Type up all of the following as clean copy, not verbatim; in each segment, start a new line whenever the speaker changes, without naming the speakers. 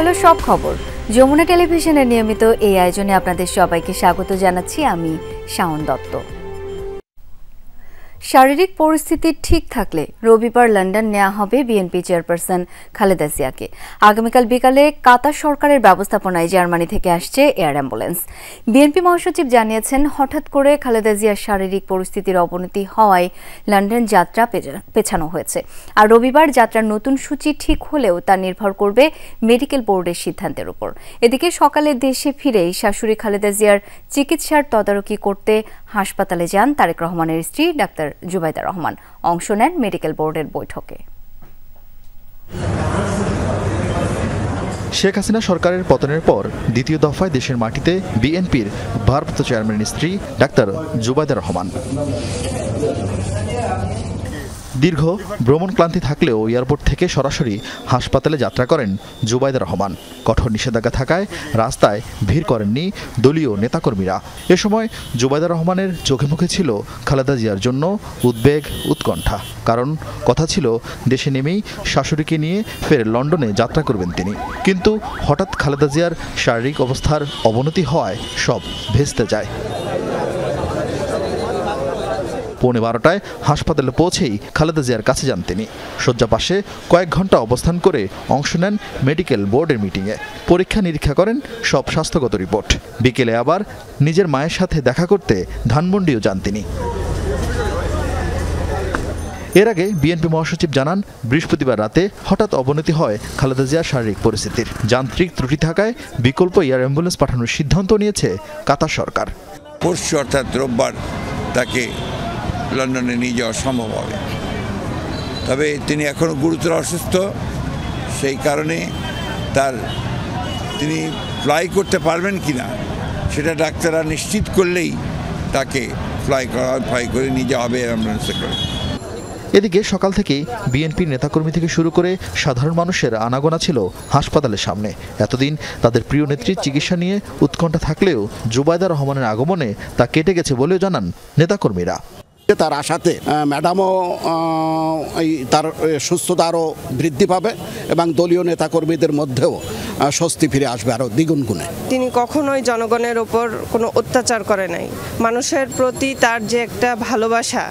হলো সব খবর। যমুনা টেলিভিশনের নিয়মিত এই আয়োজনে আপনাদের সবাইকে স্বাগত জানাচ্ছি আমি শাওন দত্ত। শারীরিক পরিস্থিতি ঠিক থাকলে রবিবার লন্ডন নেওয়া হবে বিএনপি চেয়ারপারসন খালেদা জিয়াকে। আগামীকাল বিকালে কাতার সরকারের ব্যবস্থাপনায় জার্মানি থেকে আসছে এয়ার অ্যাম্বুলেন্স। বিএনপি মহাসচিব জানিয়েছেন, হঠাৎ করে খালেদা জিয়ার শারীরিক পরিস্থিতির অবনতি হওয়ায় লন্ডন যাত্রা পেছানো হয়েছে। আর রবিবার যাত্রার নতুন সূচি ঠিক হলেও তা নির্ভর করবে মেডিকেল বোর্ডের সিদ্ধান্তের উপর। এদিকে সকালে দেশে ফিরেই শাশুড়ি খালেদা জিয়ার চিকিৎসার তদারকি করতে হাসপাতালে যান তারেক রহমানের স্ত্রী ডাক্তার জুবাইদা রহমান। অংশ নেন মেডিকেল বোর্ডের বৈঠকে।
শেখ হাসিনা সরকারের পতনের পর দ্বিতীয় দফায় দেশের মাটিতে বিএনপির ভারপ্রাপ্ত চেয়ারম্যানের স্ত্রী ডাক্তার জুবাইদা রহমান। দীর্ঘ ভ্রমণ ক্লান্তি থাকলেও এয়ারপোর্ট থেকে সরাসরি হাসপাতালে যাত্রা করেন জুবাইদা রহমান। কঠোর নিষেধাজ্ঞা থাকায় রাস্তায় ভিড় করেননি দলীয় নেতাকর্মীরা। এ সময় জুবাইদা রহমানের চোখে মুখে ছিল খালেদা জিয়ার জন্য উদ্বেগ, উৎকণ্ঠা। কারণ কথা ছিল দেশে নেমেই শাশুড়িকে নিয়ে ফের লন্ডনে যাত্রা করবেন তিনি। কিন্তু হঠাৎ খালেদা জিয়ার শারীরিক অবস্থার অবনতি হওয়ায় সব ভেস্তে যায়। 12:15 হাসপাতালে পৌঁছেই খালেদা জিয়ার কাছে যান তিনি। শয্যা পাশে কয়েক ঘন্টা অবস্থান করে অংশ নেন মেডিকেল বোর্ডের মিটিংয়ে। পরীক্ষা নিরীক্ষা করেন সব স্বাস্থ্যগত রিপোর্ট। বিকেলে আবার নিজের মায়ের সাথে দেখা করতে ধানমন্ডিও যান তিনি। এর আগে বিএনপি মহাসচিব জানান, বৃহস্পতিবার রাতে হঠাৎ অবনতি হয় খালেদা জিয়ার শারীরিক পরিস্থিতির। যান্ত্রিক ত্রুটি থাকায় বিকল্প এয়ার অ্যাম্বুলেন্স পাঠানোর সিদ্ধান্ত নিয়েছে কাতার সরকার।
পরশু অর্থাৎ রোববার তাকে লন্ডনে নিয়ে যাওয়া সম্ভব হবে। তবে তিনি এখনও গুরুতর অসুস্থ, সেই কারণে তিনি ফ্লাই করতে পারবেন কিনা সেটা ডাক্তাররা নিশ্চিত করলেই তাকে ফ্লাই করে নিয়ে যাওয়া হবে অ্যাম্বুলেন্সে করে।
এদিকে সকাল থেকেই বিএনপির নেতাকর্মী থেকে শুরু করে সাধারণ মানুষের আনাগোনা ছিল হাসপাতালের সামনে। এতদিন তাদের প্রিয় নেত্রীর চিকিৎসা নিয়ে উৎকণ্ঠা থাকলেও জুবাইদা রহমানের আগমনে তা কেটে গেছে বলেও জানান নেতাকর্মীরা।
তার আশাতে ম্যাডামও তার সুস্থতা আরও বৃদ্ধি পাবে এবং দলীয় নেতাকর্মীদের মধ্যেও স্বস্তি ফিরে আসবে আরও দ্বিগুণ গুণে।
তিনি কখনোই জনগণের ওপর কোনো অত্যাচার করে নাই। মানুষের প্রতি তার যে একটা ভালোবাসা,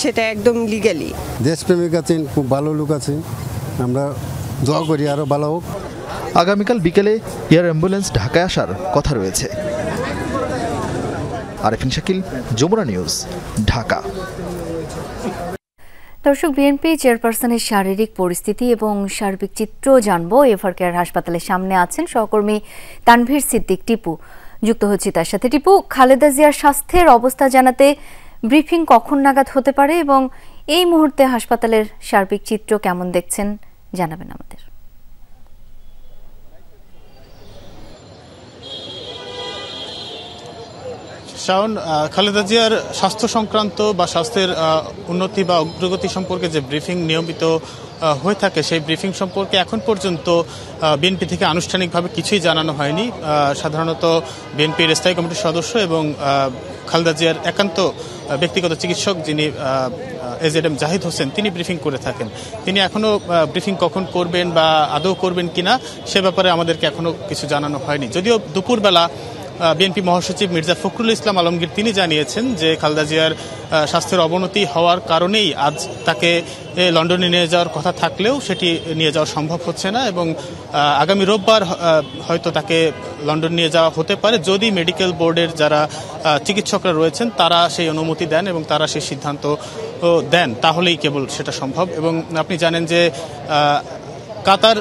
সেটা একদম লিগ্যালি।
দেশপ্রেমিক আছেন, খুব ভালো লোক আছে, আমরা দোয়া করি আরও ভালো হোক।
আগামীকাল বিকেলে এয়ার অ্যাম্বুলেন্স ঢাকায় আসার কথা রয়েছে। আরেফিন শাকিল, যমুনা নিউজ, ঢাকা।
দর্শক, বিএনপি চেয়ারপারসনের শারীরিক পরিস্থিতি এবং সার্বিক চিত্র জানবো। এভার কেয়ার হাসপাতালের সামনে আছেন সহকর্মী তানভীর সিদ্দিক টিপু। যুক্ত হচ্ছি তার সাথে। টিপু, খালেদা জিয়ার স্বাস্থ্যের অবস্থা জানাতে ব্রিফিং কখন নাগাদ হতে পারে এবং এই মুহূর্তে হাসপাতালের সার্বিক চিত্র কেমন দেখছেন জানাবেন আমাদের।
শাওন, খালেদা জিয়ার স্বাস্থ্য সংক্রান্ত বা স্বাস্থ্যের উন্নতি বা অগ্রগতি সম্পর্কে যে ব্রিফিং নিয়মিত হয়ে থাকে, সেই ব্রিফিং সম্পর্কে এখন পর্যন্ত বিএনপি থেকে আনুষ্ঠানিকভাবে কিছুই জানানো হয়নি। সাধারণত বিএনপির স্থায়ী কমিটির সদস্য এবং খালেদা জিয়ার একান্ত ব্যক্তিগত চিকিৎসক যিনি এজেডএম জাহিদ হোসেন, তিনি ব্রিফিং করে থাকেন। তিনি এখনও ব্রিফিং কখন করবেন বা আদৌ করবেন কিনা সে ব্যাপারে আমাদেরকে এখনও কিছু জানানো হয়নি। যদিও দুপুরবেলা বিএনপি মহাসচিব মির্জা ফখরুল ইসলাম আলমগীর তিনি জানিয়েছেন যে খালেদা জিয়ার স্বাস্থ্যের অবনতি হওয়ার কারণেই আজ তাকে লন্ডনে নিয়ে যাওয়ার কথা থাকলেও সেটি নিয়ে যাওয়া সম্ভব হচ্ছে না এবং আগামী রোববার হয়তো তাকে লন্ডন নিয়ে যাওয়া হতে পারে যদি মেডিকেল বোর্ডের যারা চিকিৎসকরা রয়েছেন তারা সেই অনুমতি দেন এবং তারা সেই সিদ্ধান্ত দেন, তাহলেই কেবল সেটা সম্ভব। এবং আপনি জানেন যে কাতার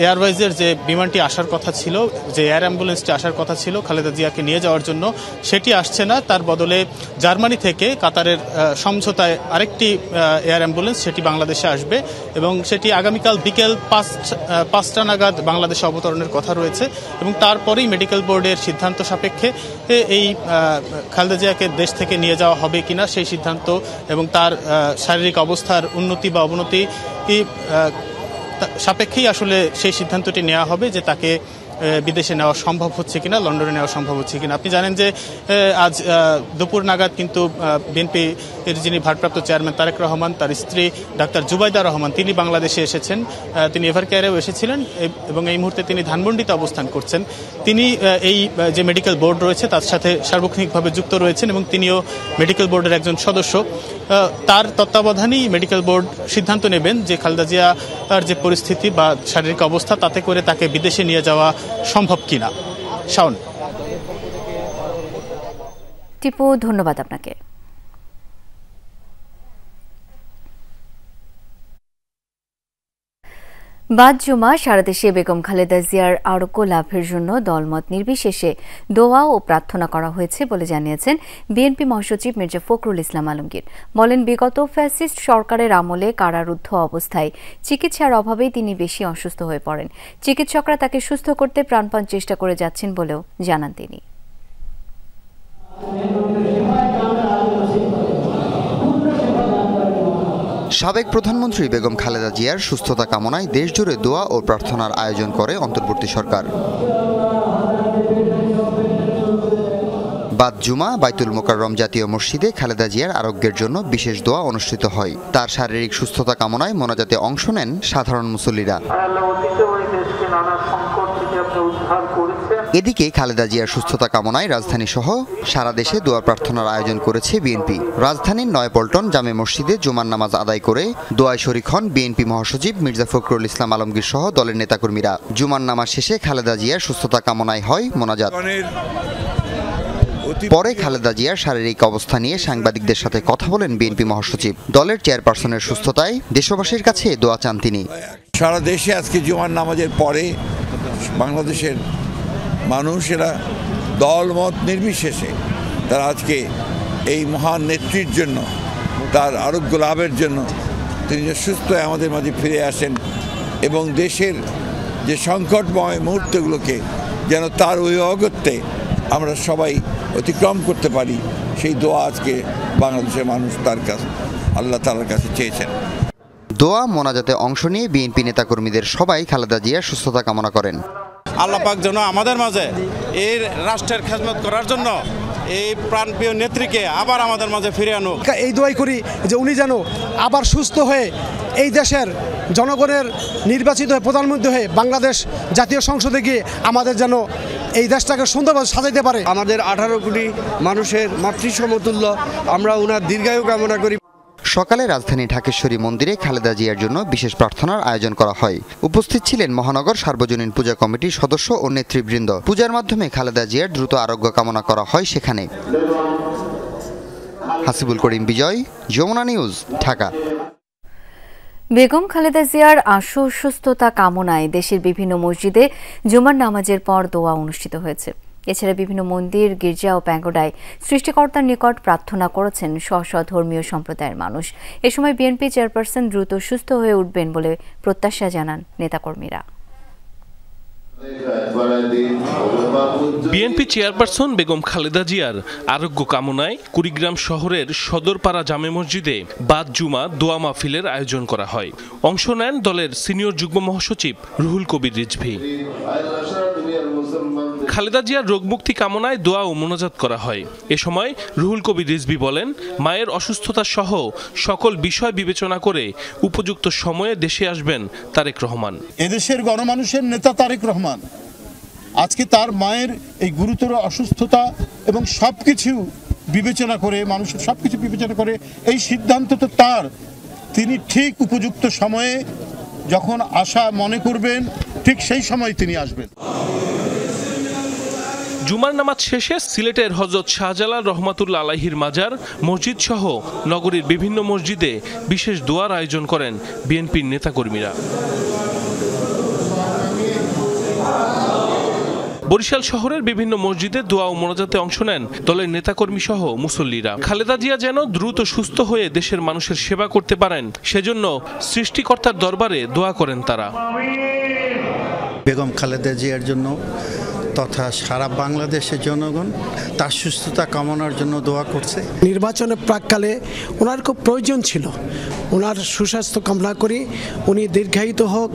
এয়ারওয়েজের যে বিমানটি আসার কথা ছিল, যে এয়ার অ্যাম্বুলেন্সটি আসার কথা ছিল খালেদা জিয়াকে নিয়ে যাওয়ার জন্য, সেটি আসছে না। তার বদলে জার্মানি থেকে কাতারের সমঝোতায় আরেকটি এয়ার অ্যাম্বুলেন্স সেটি বাংলাদেশে আসবে এবং সেটি আগামীকাল বিকেল 5টা নাগাদ বাংলাদেশে অবতরণের কথা রয়েছে এবং তারপরেই মেডিকেল বোর্ডের সিদ্ধান্ত সাপেক্ষে এই খালেদা জিয়াকে দেশ থেকে নিয়ে যাওয়া হবে কিনা সেই সিদ্ধান্ত এবং তার শারীরিক অবস্থার উন্নতি বা অবনতি সাপেক্ষেই আসলে সেই সিদ্ধান্তটি নেওয়া হবে যে তাকে বিদেশে নেওয়া সম্ভব হচ্ছে কিনা, লন্ডনে নেওয়া সম্ভব হচ্ছে কিনা। আপনি জানেন যে আজ দুপুর নাগাদ কিন্তু বিএনপি এর যিনি ভারপ্রাপ্ত চেয়ারম্যান তারেক রহমান, তার স্ত্রী ডাক্তার জুবাইদা রহমান, তিনি বাংলাদেশে এসেছেন। তিনি এভারকেয়ারেও এসেছিলেন এবং এই মুহূর্তে তিনি ধানমন্ডিতে অবস্থান করছেন। তিনি এই যে মেডিকেল বোর্ড রয়েছে তার সাথে সার্বক্ষণিকভাবে যুক্ত রয়েছেন এবং তিনিও মেডিকেল বোর্ডের একজন সদস্য। তার তত্ত্বাবধানেই মেডিকেল বোর্ড সিদ্ধান্ত নেবেন যে খালেদা জিয়ার যে পরিস্থিতি বা শারীরিক অবস্থা, তাতে করে তাকে বিদেশে নিয়ে যাওয়া সম্ভব কিনা। শাওন।
টিপু, ধন্যবাদ আপনাকে। বাদ জুমা সারা দেশে বেগম খালেদা জিয়ার আরোগ্য লাভের জন্য দলমত নির্বিশেষে দোয়া ও প্রার্থনা করা হয়েছে বলে জানিয়েছেন বিএনপি মহাসচিব মির্জা ফখরুল ইসলাম আলমগীর। বলেন, বিগত ফ্যাসিস্ট সরকারের আমলে কারারুদ্ধ অবস্থায় চিকিৎসার অভাবেই তিনি বেশি অসুস্থ হয়ে পড়েন। চিকিৎসকরা তাকে সুস্থ করতে প্রাণপণ চেষ্টা করে যাচ্ছেন বলেও জানান তিনি।
সাবেক প্রধানমন্ত্রী বেগম খালেদা জিয়ার সুস্থতা কামনায় দেশজুড়ে দোয়া ও প্রার্থনার আয়োজন করে অন্তর্বর্তী সরকার। বাদ জুমা বাইতুল মোকাররম জাতীয় মসজিদে খালেদা জিয়ার আরোগ্যের জন্য বিশেষ দোয়া অনুষ্ঠিত হয়। তার শারীরিক সুস্থতা কামনায় মোনাজাতে অংশ নেন সাধারণ মুসল্লিরা। এদিকে খালেদা জিয়ার সুস্থতা কামনায় রাজধানী সহ সারা দেশে দোয়া প্রার্থনার আয়োজন করেছে বিএনপি। রাজধানীর নয়াপল্টন জামে মসজিদে জুমার নামাজ আদায় করে দোয়ায় শরীক হন বিএনপি মহাসচিব মির্জা ফখরুল ইসলাম আলমগীর সহ দলের নেতাকর্মীরা। জুমার নামাজ শেষে খালেদা জিয়ার সুস্থতা কামনায় হয় মোনাজাত। পরে খালেদা জিয়ার শারীরিক অবস্থা নিয়ে সাংবাদিকদের সাথে কথা বলেন বিএনপি মহাসচিব। দলের চেয়ারপারসনের সুস্থতায় দেশবাসীর কাছে দোয়া চান তিনি।
সারা দেশে আজকে জুমার নামাজের পরে বাংলাদেশের মানুষেরা দলমত নির্বিশেষে তারা আজকে এই মহান নেত্রীর জন্য, তার আরোগ্য লাভের জন্য, তিনি যে সুস্থ হয়ে আমাদের মাঝে ফিরে আসেন এবং দেশের যে সংকটময় মুহূর্তগুলোকে যেন তার ওই অগত্যে আমরা সবাই অতিক্রম করতে পারি, সেই দোয়া আজকে বাংলাদেশের মানুষ তার কাছে, আল্লাহ তাআলার কাছে চেয়েছেন।
দোয়া মোনাজাতে অংশ নিয়ে বিএনপি নেতাকর্মীদের সবাই খালেদা জিয়ার সুস্থতা কামনা করেন।
আল্লাহ পাক যেন আমাদের মাঝে এই রাষ্ট্রের খেদমত করার জন্য এই প্রাণপ্রিয় নেত্রীকে আবার আমাদের মাঝে ফিরে আনুক।
এই দোয়াই করি যে উনি যেন আবার সুস্থ হয়ে এই দেশের জনগণের নির্বাচিত হয়ে প্রধানমন্ত্রী হয়ে বাংলাদেশ জাতীয় সংসদে গিয়ে আমাদের যেন এই দেশটাকে সুন্দরভাবে সাজাইতে পারে।
আমাদের 18 কোটি মানুষের মাতৃসমতুল্য, আমরা ওনার দীর্ঘায়ু কামনা করি।
সকালে রাজধানী ঢাকেশ্বরী মন্দিরে খালেদা জিয়ার জন্য বিশেষ প্রার্থনার আয়োজন করা হয়। উপস্থিত ছিলেন মহানগর সার্বজনীন পূজা কমিটির সদস্য ও নেতৃবৃন্দ। পূজার মাধ্যমে খালেদা জিয়ার দ্রুত আরোগ্য কামনা করা হয় সেখানে। হাসিবুল করিম বিজয়, যমুনা নিউজ, ঢাকা।
বেগম খালেদা জিয়ার আশু সুস্থতা কামনায় দেশের বিভিন্ন মসজিদে জুমার নামাজের পর দোয়া অনুষ্ঠিত হয়েছে। এছাড়া বিভিন্ন মন্দির, গির্জা ও প্যাগোডায় সৃষ্টিকর্তার নিকট প্রার্থনা করেছেন স্ব ধর্মীয় সম্প্রদায়ের মানুষ। এ সময় বিএনপি চেয়ারপারসন দ্রুত সুস্থ হয়ে উঠবেন বলে প্রত্যাশা জানান নেতাকর্মীরা।
বিএনপি চেয়ারপারসন বেগম খালেদা জিয়ার আরোগ্য কামনায় কুড়িগ্রাম শহরের সদরপাড়া জামে মসজিদে বাদ জুমা দোয়া মাহফিলের আয়োজন করা হয়। অংশ নেন দলের সিনিয়র যুগ্ম মহাসচিব রুহুল কবির রিজভী। খালেদা জিয়ার রোগমুক্তি কামনায় দোয়া ও মোনাজাত করা হয়। এ সময় রুহুল কবির রিজভী বলেন, মায়ের অসুস্থতা সহ সকল বিষয় বিবেচনা করে উপযুক্ত সময়ে দেশে আসবেন তারেক রহমান।
এদেশের গণমানুষের নেতা তারেক রহমান আজকে তার মায়ের এই গুরুতর অসুস্থতা এবং সবকিছু বিবেচনা করে, মানুষের সবকিছু বিবেচনা করে এই সিদ্ধান্ত তো তার, তিনি ঠিক উপযুক্ত সময়ে যখন আসা মনে করবেন ঠিক সেই সময় তিনি আসবেন।
জুমার নামাজ শেষে সিলেটের হযরত শাহজালাল রহমাতুল্লাহ আলাইহির মাজার, মসজিদ সহ নগরীর বিভিন্ন মসজিদে বিশেষ দোয়ার আয়োজন করেন বিএনপির নেতাকর্মীরা। বরিশাল শহরের বিভিন্ন মসজিদে দোয়া ও মোনাজাতে অংশ নেন দলের নেতাকর্মী সহ মুসল্লিরা। খালেদা জিয়া যেন দ্রুত সুস্থ হয়ে দেশের মানুষের সেবা করতে পারেন, সেজন্য সৃষ্টিকর্তার দরবারে দোয়া করেন তারা।
বেগম খালেদা জিয়ার জন্য তথা সারা বাংলাদেশের জনগণ তার সুস্থতা কামনার জন্য দোয়া করছে।
নির্বাচনের প্রাককালে ওনার খুব প্রয়োজন ছিল, ওনার সুস্বাস্থ্য কামনা করি, উনি দীর্ঘায়িত হোক,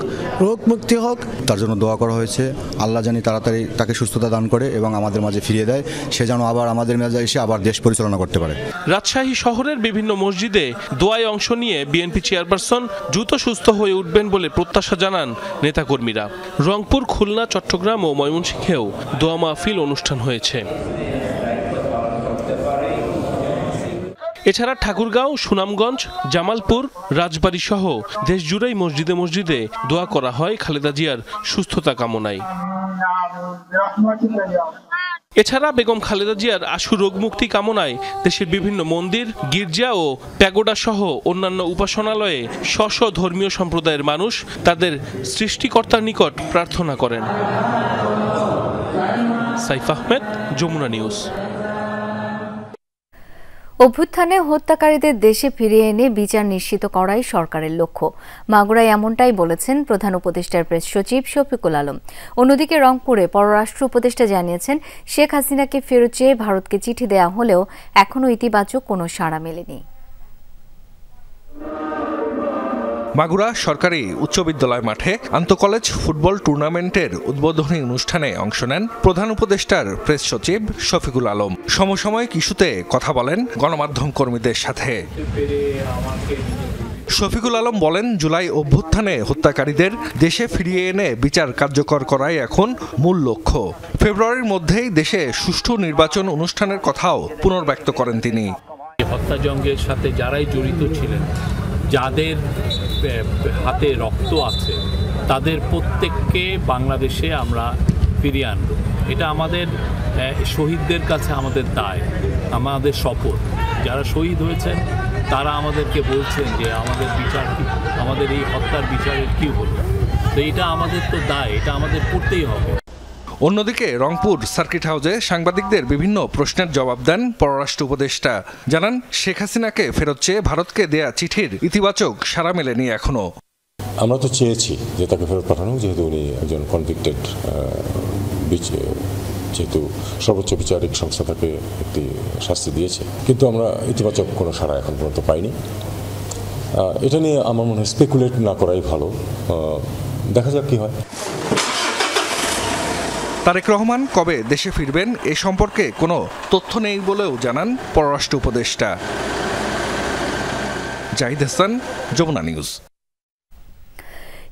রোগ মুক্তি হোক।
তার জন্য দোয়া করা হয়েছে, আল্লাহ জানি তাড়াতাড়ি তাকে সুস্থতা দান করে এবং আমাদের মাঝে ফিরিয়ে দেয়, সে যেন আবার আমাদের মাঝে এসে আবার দেশ পরিচালনা করতে পারে।
রাজশাহী শহরের বিভিন্ন মসজিদে দোয়ায় অংশ নিয়ে বিএনপি চেয়ারপারসন দ্রুত সুস্থ হয়ে উঠবেন বলে প্রত্যাশা জানান নেতাকর্মীরা। রংপুর, খুলনা, চট্টগ্রাম ও ময়মনসিংহেও দোয়া মাহফিল অনুষ্ঠান হয়েছে। এছাড়া ঠাকুরগাঁও, সুনামগঞ্জ, জামালপুর, রাজবাড়ী সহ দেশজুড়েই মসজিদে মসজিদে দোয়া করা হয় খালেদা জিয়ার সুস্থতা কামনায়। এছাড়া বেগম খালেদা জিয়ার আশু রোগ মুক্তি কামনায় দেশের বিভিন্ন মন্দির, গির্জা ও প্যাগোডা সহ অন্যান্য উপাসনালয়ে স্ব ধর্মীয় সম্প্রদায়ের মানুষ তাদের সৃষ্টিকর্তার নিকট প্রার্থনা করেন। সাইফ আহমেদ, যমুনা নিউজ।
অভ্যুত্থানে হত্যাকারীদের দেশে ফিরিয়ে এনে বিচার নিশ্চিত করাই সরকারের লক্ষ্য। মাগুরায় এমনটাই বলেছেন প্রধান উপদেষ্টার প্রেস সচিব শফিকুল আলম। অন্যদিকে রংপুরে পররাষ্ট্র উপদেষ্টা জানিয়েছেন, শেখ হাসিনাকে ফেরত চেয়ে ভারতকে চিঠি দেয়া হলেও এখনও ইতিবাচক কোনো সাড়া মেলেনি।
মাগুরা সরকারি উচ্চ বিদ্যালয় মাঠে আন্তঃকলেজ ফুটবল টুর্নামেন্টের উদ্বোধনী অনুষ্ঠানে অংশ নেন প্রধান উপদেষ্টার প্রেস সচিব শফিকুল আলম। সমসাময়িক ইস্যুতে কথা বলেন গণমাধ্যম কর্মীদের সাথে। শফিকুল আলম বলেন, জুলাই অভ্যুত্থানে হত্যাকারীদের দেশে ফিরিয়ে এনে বিচার কার্যকর করাই এখন মূল লক্ষ্য। ফেব্রুয়ারির মধ্যেই দেশে সুষ্ঠু নির্বাচন অনুষ্ঠানের কথাও পুনর্ব্যক্ত করেন তিনি।
হত্যাযজ্ঞের সাথে যারাই জড়িত ছিলেন, যাদের হাতে রক্ত আছে, তাদের প্রত্যেককে বাংলাদেশে আমরা ফিরিয়ে আনব। এটা আমাদের শহীদদের কাছে আমাদের দায়, আমাদের শপথ। যারা শহীদ হয়েছেন তারা আমাদেরকে বলছেন যে আমাদের বিচার, আমাদের এই হত্যার বিচারের কী হলো। তো এটা আমাদের তো দায়, এটা আমাদের করতেই হবে।
অন্যদিকে রংপুর সার্কিট হাউসে সাংবাদিকদের বিভিন্ন প্রশ্নের জবাব দেন পররাষ্ট্র উপদেষ্টা। জানান, শেখ হাসিনাকে ফেরত চেয়ে ভারতকে দেয়া চিঠির ইতিবাচক সাড়া মেলেনি এখনো।
আমরা তো চেয়েছি যে তাকে ফেরত পাঠানো, যেহেতু উনি একজন কনভিক্টেড, যেহেতু সর্বোচ্চ বিচারিক সংস্থা তাকে একটি শাস্তি দিয়েছে, কিন্তু আমরা ইতিবাচক কোনো সাড়া এখন পর্যন্ত পাইনি। এটা নিয়ে আমার মনে হয় স্পেকুলেট না করাই ভালো, দেখা যাক কি হয়।
তারেক রহমান কবে দেশে ফিরবেন এ সম্পর্কে কোনো তথ্য নেই বলেও জানান পররাষ্ট্র উপদেষ্টা। জাহিদ হাসান, যমুনা নিউজ।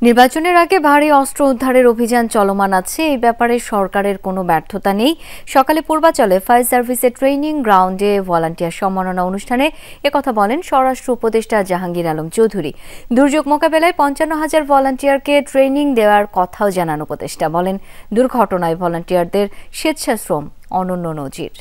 নির্বাচনের আগে ভারী অস্ত্র উদ্ধারের অভিযান চলমান আছে, এই ব্যাপারে সরকারের কোনো ব্যর্থতা নেই। সকালে পূর্বাচলে ফায়ার সার্ভিসের ট্রেনিং গ্রাউন্ডে ভলান্টিয়ার সম্মাননা অনুষ্ঠানে একথা বলেন স্বরাষ্ট্র উপদেষ্টা জাহাঙ্গীর আলম চৌধুরী। দুর্যোগ মোকাবেলায় ৫৫,০০০ ভলান্টিয়ারকে ট্রেনিং দেওয়ার কথাও জানান উপদেষ্টা। বলেন, দুর্ঘটনায় ভলান্টিয়ারদের স্বেচ্ছাশ্রম অনন্য নজির।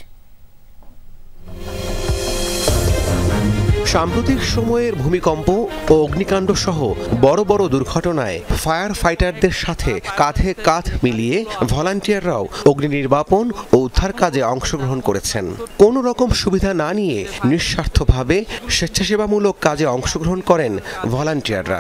সাম্প্রতিক সময়ের ভূমিকম্প ও অগ্নিকাণ্ড সহ বড় বড় দুর্ঘটনায় ফায়ার ফাইটারদের সাথে কাঁধে কাঁধ মিলিয়ে ভলান্টিয়াররাও অগ্নি নির্বাপন ও উদ্ধার কাজে অংশগ্রহণ করেছেন। কোনো রকম সুবিধা না নিয়ে নিঃস্বার্থভাবে স্বেচ্ছাসেবামূলক কাজে অংশগ্রহণ করেন ভলান্টিয়াররা।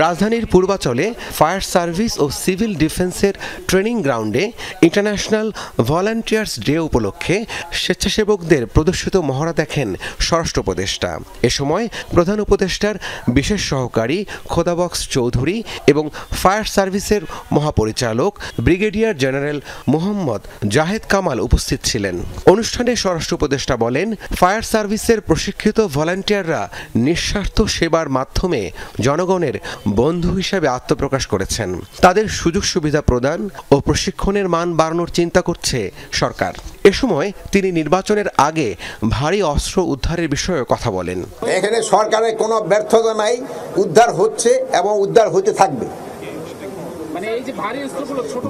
রাজধানীর পূর্বাচলে ফায়ার সার্ভিস ও সিভিল ডিফেন্সের ট্রেনিং গ্রাউন্ডে ইন্টারন্যাশনাল ভলান্টিয়ার্স ডে উপলক্ষে স্বেচ্ছাসেবকদের প্রদর্শিত মহড়া দেখেন স্বরাষ্ট্র উপদেষ্টা। এ সময় প্রধান উপদেষ্টার বিশেষ সহকারী খোদাবক্স চৌধুরী এবং ফায়ার সার্ভিসের মহাপরিচালক ব্রিগেডিয়ার জেনারেল মোহাম্মদ জাহেদ কামাল উপস্থিত ছিলেন। অনুষ্ঠানে স্বরাষ্ট্র উপদেষ্টা বলেন, ফায়ার সার্ভিসের প্রশিক্ষিত ভলান্টিয়াররা নিঃস্বার্থ সেবার মাধ্যমে জনগণের বন্ধু হিসেবে আত্মপ্রকাশ করেছেন। তাদের সুযোগ সুবিধা প্রদান ও প্রশিক্ষণের মান বাড়ানোর চিন্তা করছে সরকার। এ সময় তিনি নির্বাচনের আগে ভারী অস্ত্র উদ্ধারের বিষয়ে কথা বলেন।
এখানে সরকারের কোনো ব্যর্থতা নাই, উদ্ধার হচ্ছে এবং উদ্ধার হতে থাকবে।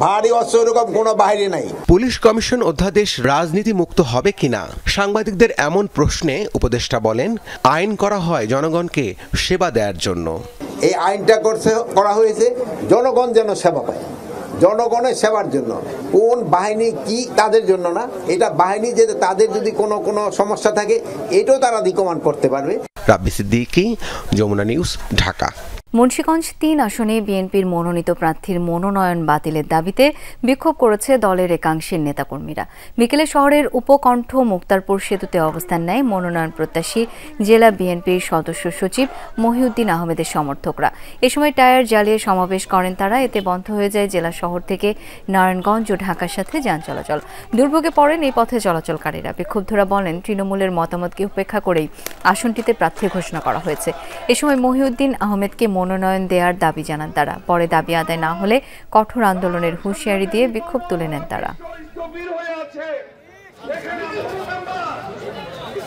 ভারী অস্ত্র এরকম কোনো বাহিরে নাই।
পুলিশ কমিশন অধ্যাদেশ রাজনীতি মুক্ত হবে কিনা সাংবাদিকদের এমন প্রশ্নে উপদেষ্টা বলেন, আইন করা হয় জনগণকে সেবা দেওয়ার জন্য।
এই আইনটা করা হয়েছে জনগণ যেন সেবা পায়, জনগণের সেবার জন্য। কোন বাহিনী কি তাদের জন্য না, এটা বাহিনী যে তাদের যদি কোনো সমস্যা থাকে এটাও তারা রিকমান্ড করতে পারবে।
রাব্বি সিদ্দিকী, যমুনা নিউজ, ঢাকা।
মুন্সিগঞ্জ ৩ আসনে বিএনপির মনোনীত প্রার্থীর মনোনয়ন বাতিলের দাবিতে বিক্ষোভ করেছে দলের একাংশের নেতাকর্মীরা। বিকেলে শহরের উপকণ্ঠ মুক্তারপুর সেতুতে অবস্থান নেয় মনোনয়ন প্রত্যাশী জেলা বিএনপির সদস্য সচিব মহিউদ্দিন আহমেদের সমর্থকরা। এ সময় টায়ার জ্বালিয়ে সমাবেশ করেন তারা। এতে বন্ধ হয়ে যায় জেলা শহর থেকে নারায়ণগঞ্জ ও ঢাকার সাথে যান চলাচল। দুর্ভোগে পড়েন এই পথে চলাচলকারীরা। বিক্ষুব্ধরা বলেন, তৃণমূলের মতামতকে উপেক্ষা করেই আসনটিতে প্রার্থী ঘোষণা করা হয়েছে। এ সময় মহিউদ্দিন আহমেদকে মনোনয়ন দেওয়ার দাবি জানান তারা। পরে দাবি আদায় না হলে কঠোর আন্দোলনের হুঁশিয়ারি দিয়ে বিক্ষোভ তুলে নেন তারা।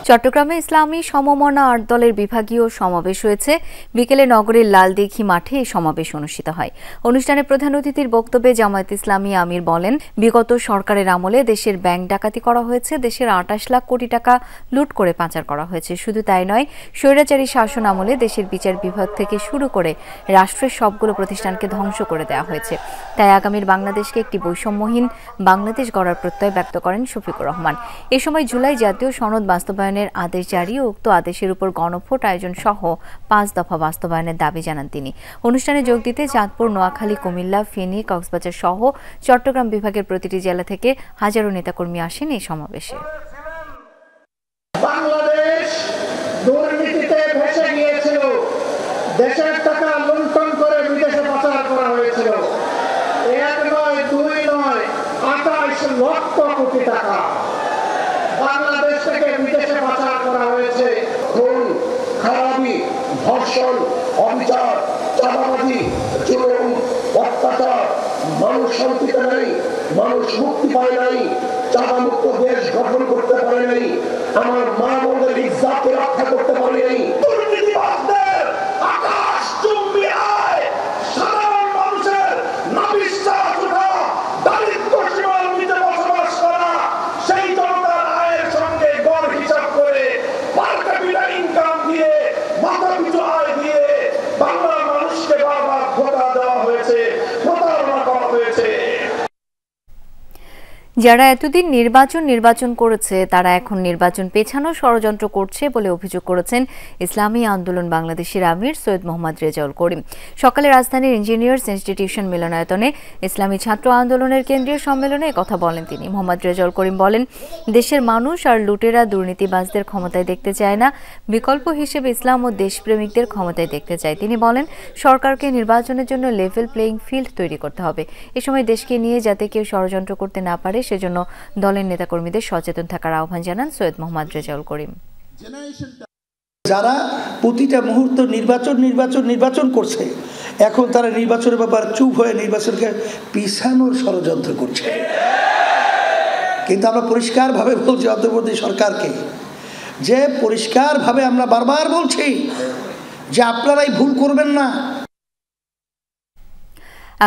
চট্টগ্রামে ইসলামী সমমনা ৮ দলের বিভাগীয় সমাবেশ হয়েছে। বিকেলে নগরের লালদিঘি মাঠে এই সমাবেশ অনুষ্ঠিত হয়। অনুষ্ঠানে প্রধান অতিথির বক্তব্যে জামায়াত ইসলামী আমির বলেন, বিগত সরকারের আমলে দেশের ব্যাংক ডাকাতি করা হয়েছে, দেশের ২৮ লাখ কোটি টাকা লুট করে পাচার করা হয়েছে। শুধু তাই নয়, স্বৈরাচারী শাসন আমলে দেশের বিচার বিভাগ থেকে শুরু করে রাষ্ট্রের সবগুলো প্রতিষ্ঠানকে ধ্বংস করে দেওয়া হয়েছে। তাই আগামীর বাংলাদেশকে একটি বৈষম্যহীন বাংলাদেশ গড়ার প্রত্যয় ব্যক্ত করেন শফিকুর রহমান। এ সময় জুলাই জাতীয় সনদ বাস্তবায়নের আদেশ জারি ও উক্ত আদেশের উপর গণভোট আয়োজন সহ ৫ দফা বাস্তবায়নের দাবি জানান তিনি। অনুষ্ঠানে যোগ দিতে চাঁদপুর, নোয়াখালী, কুমিল্লা, ফেনী, কক্সবাজার সহ চট্টগ্রাম বিভাগের প্রতিটি জেলা থেকে হাজারো নেতাকর্মী আসেন এই সমাবেশে।
বাংলাদেশ দুর্নীতিতে ভেসে গিয়েছিল, দেশের টাকা লুণ্ঠন করে বিদেশে পাচার করা হয়েছিল। ১ নয়, ২ নয়, ২৮ লক্ষ কোটি টাকা বাংলাদেশ থেকে বিদেশে পাচার করা হয়েছে।
খুন, খারাপি, ধর্ষণ, অবিচার, চাঁদাবাজি, জুলুম, অত্যাচার, মানুষ শান্তিতে নেই, মানুষ মুক্তি পায় নাই, চাঁদামুক্ত দেশ গঠন করতে পারে নাই, আমার মা বোনদের ইজ্জত রক্ষা করতে পারে নাই। দুর্নীতিবাজদের আকাশ চুম্বি আয়, সাধারণ মানুষের নাভিশ্বাস ওঠা, দারিদ্র সীমার নিচে বসবাস করা, সেই জনতার আয়ের সঙ্গে গড় হিসাব করে পার ক্যাপিটা ইনকাম দিয়ে, মাথা পিছু আয় দিয়ে বাংলার মানুষকে বারবার ধোঁকা দেওয়া হয়েছে, প্রতারণা করা হয়েছে।
যারা এতদিন নির্বাচন করেছে তারা এখন নির্বাচন পেছানোর ষড়যন্ত্র করছে বলে অভিযোগ করেছেন ইসলামী আন্দোলন বাংলাদেশের আমির সৈয়দ মোহাম্মদ রেজাউল করিম। সকালে রাজধানীর ইঞ্জিনিয়ার্স ইনস্টিটিউশন মিলনায়তনে ইসলামী ছাত্র আন্দোলনের কেন্দ্রীয় সম্মেলনে কথা বলেন তিনি। মোহাম্মদ রেজাউল করিম বলেন, দেশের মানুষ আর লুটেরা দুর্নীতিবাজদের ক্ষমতায় দেখতে চায় না, বিকল্প হিসেবে ইসলাম ও দেশপ্রেমিকদের ক্ষমতায় দেখতে চায়। তিনি বলেন, সরকারকে নির্বাচনের জন্য লেভেল প্লেইং ফিল্ড তৈরি করতে হবে। এ সময় দেশকে নিয়ে যাতে কেউ ষড়যন্ত্র করতে না পারে সেজন্য দলের নেতাকর্মীদের সচেতন থাকার আহ্বান জানান সৈয়দ মোহাম্মদ রেজাউল করিম।
যারা প্রতিটা মুহূর্ত নির্বাচন করছে, এখন তারা নির্বাচনের ব্যাপার চুপ হয়ে নির্বাচনকে পিছানোর ষড়যন্ত্র করছে। কিন্তু আমরা পরিষ্কারভাবে বলছি অন্তর্বর্তী সরকারকে, যে পরিষ্কারভাবে আমরা বারবার বলছি যে আপনারাই ভুল করবেন না।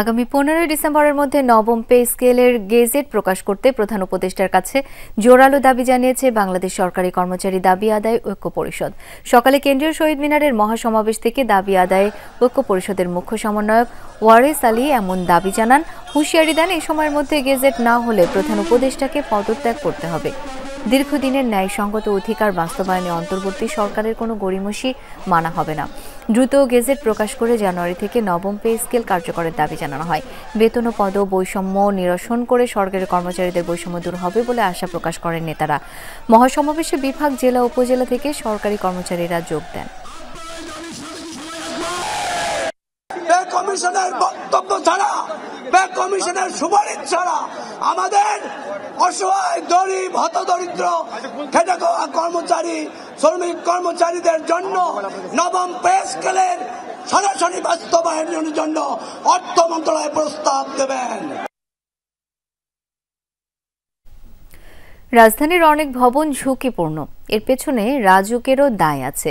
আগামী 15 ডিসেম্বরের মধ্যে নবম পে স্কেলের গেজেট প্রকাশ করতে প্রধান উপদেষ্টার কাছে জোরালো দাবি জানিয়েছে বাংলাদেশ সরকারি কর্মচারী দাবি আদায় ঐক্য পরিষদ। সকালে কেন্দ্রীয় শহীদ মিনারের মহাসমাবেশ থেকে দাবি আদায় ঐক্য পরিষদের মুখ্য সমন্বয়ক ওয়ারেস আলী এমন দাবি জানান। হুঁশিয়ারি দেন, এই সময়ের মধ্যে গেজেট না হলে প্রধান উপদেষ্টাকে পদত্যাগ করতে হবে। দীর্ঘদিনের ন্যায়সঙ্গত অধিকার বাস্তবায়নে অন্তর্বর্তী সরকারের কোনো গড়িমসি মানা হবে না। দ্রুত গেজেট প্রকাশ করে জানুয়ারি থেকে নবম পে স্কেল কার্যকরের দাবি জানানো হয়। বেতন ও পদ বৈষম্য নিরসন করে সরকারি কর্মচারীদের বৈষম্য দূর হবে বলে আশা প্রকাশ করেন নেতারা। মহাসমাবেশে বিভাগ, জেলা, উপজেলা থেকে সরকারি কর্মচারীরা যোগ দেন।
কমিশনের বক্তব্য ছাড়া, কমিশনের সুপারিশ ছাড়া আমাদের অসহায়, গরিব, হতদরিদ্র, খেটে খাওয়া কর্মচারী, শ্রমিক কর্মচারীদের জন্য নবম পে স্কেলের সরাসরি বাস্তবায়নের জন্য অর্থ মন্ত্রণালয় প্রস্তাব দেবেন।
রাজধানীর অনেক ভবন ঝুঁকিপূর্ণ, এর পেছনে রাজুকেরও দায় আছে।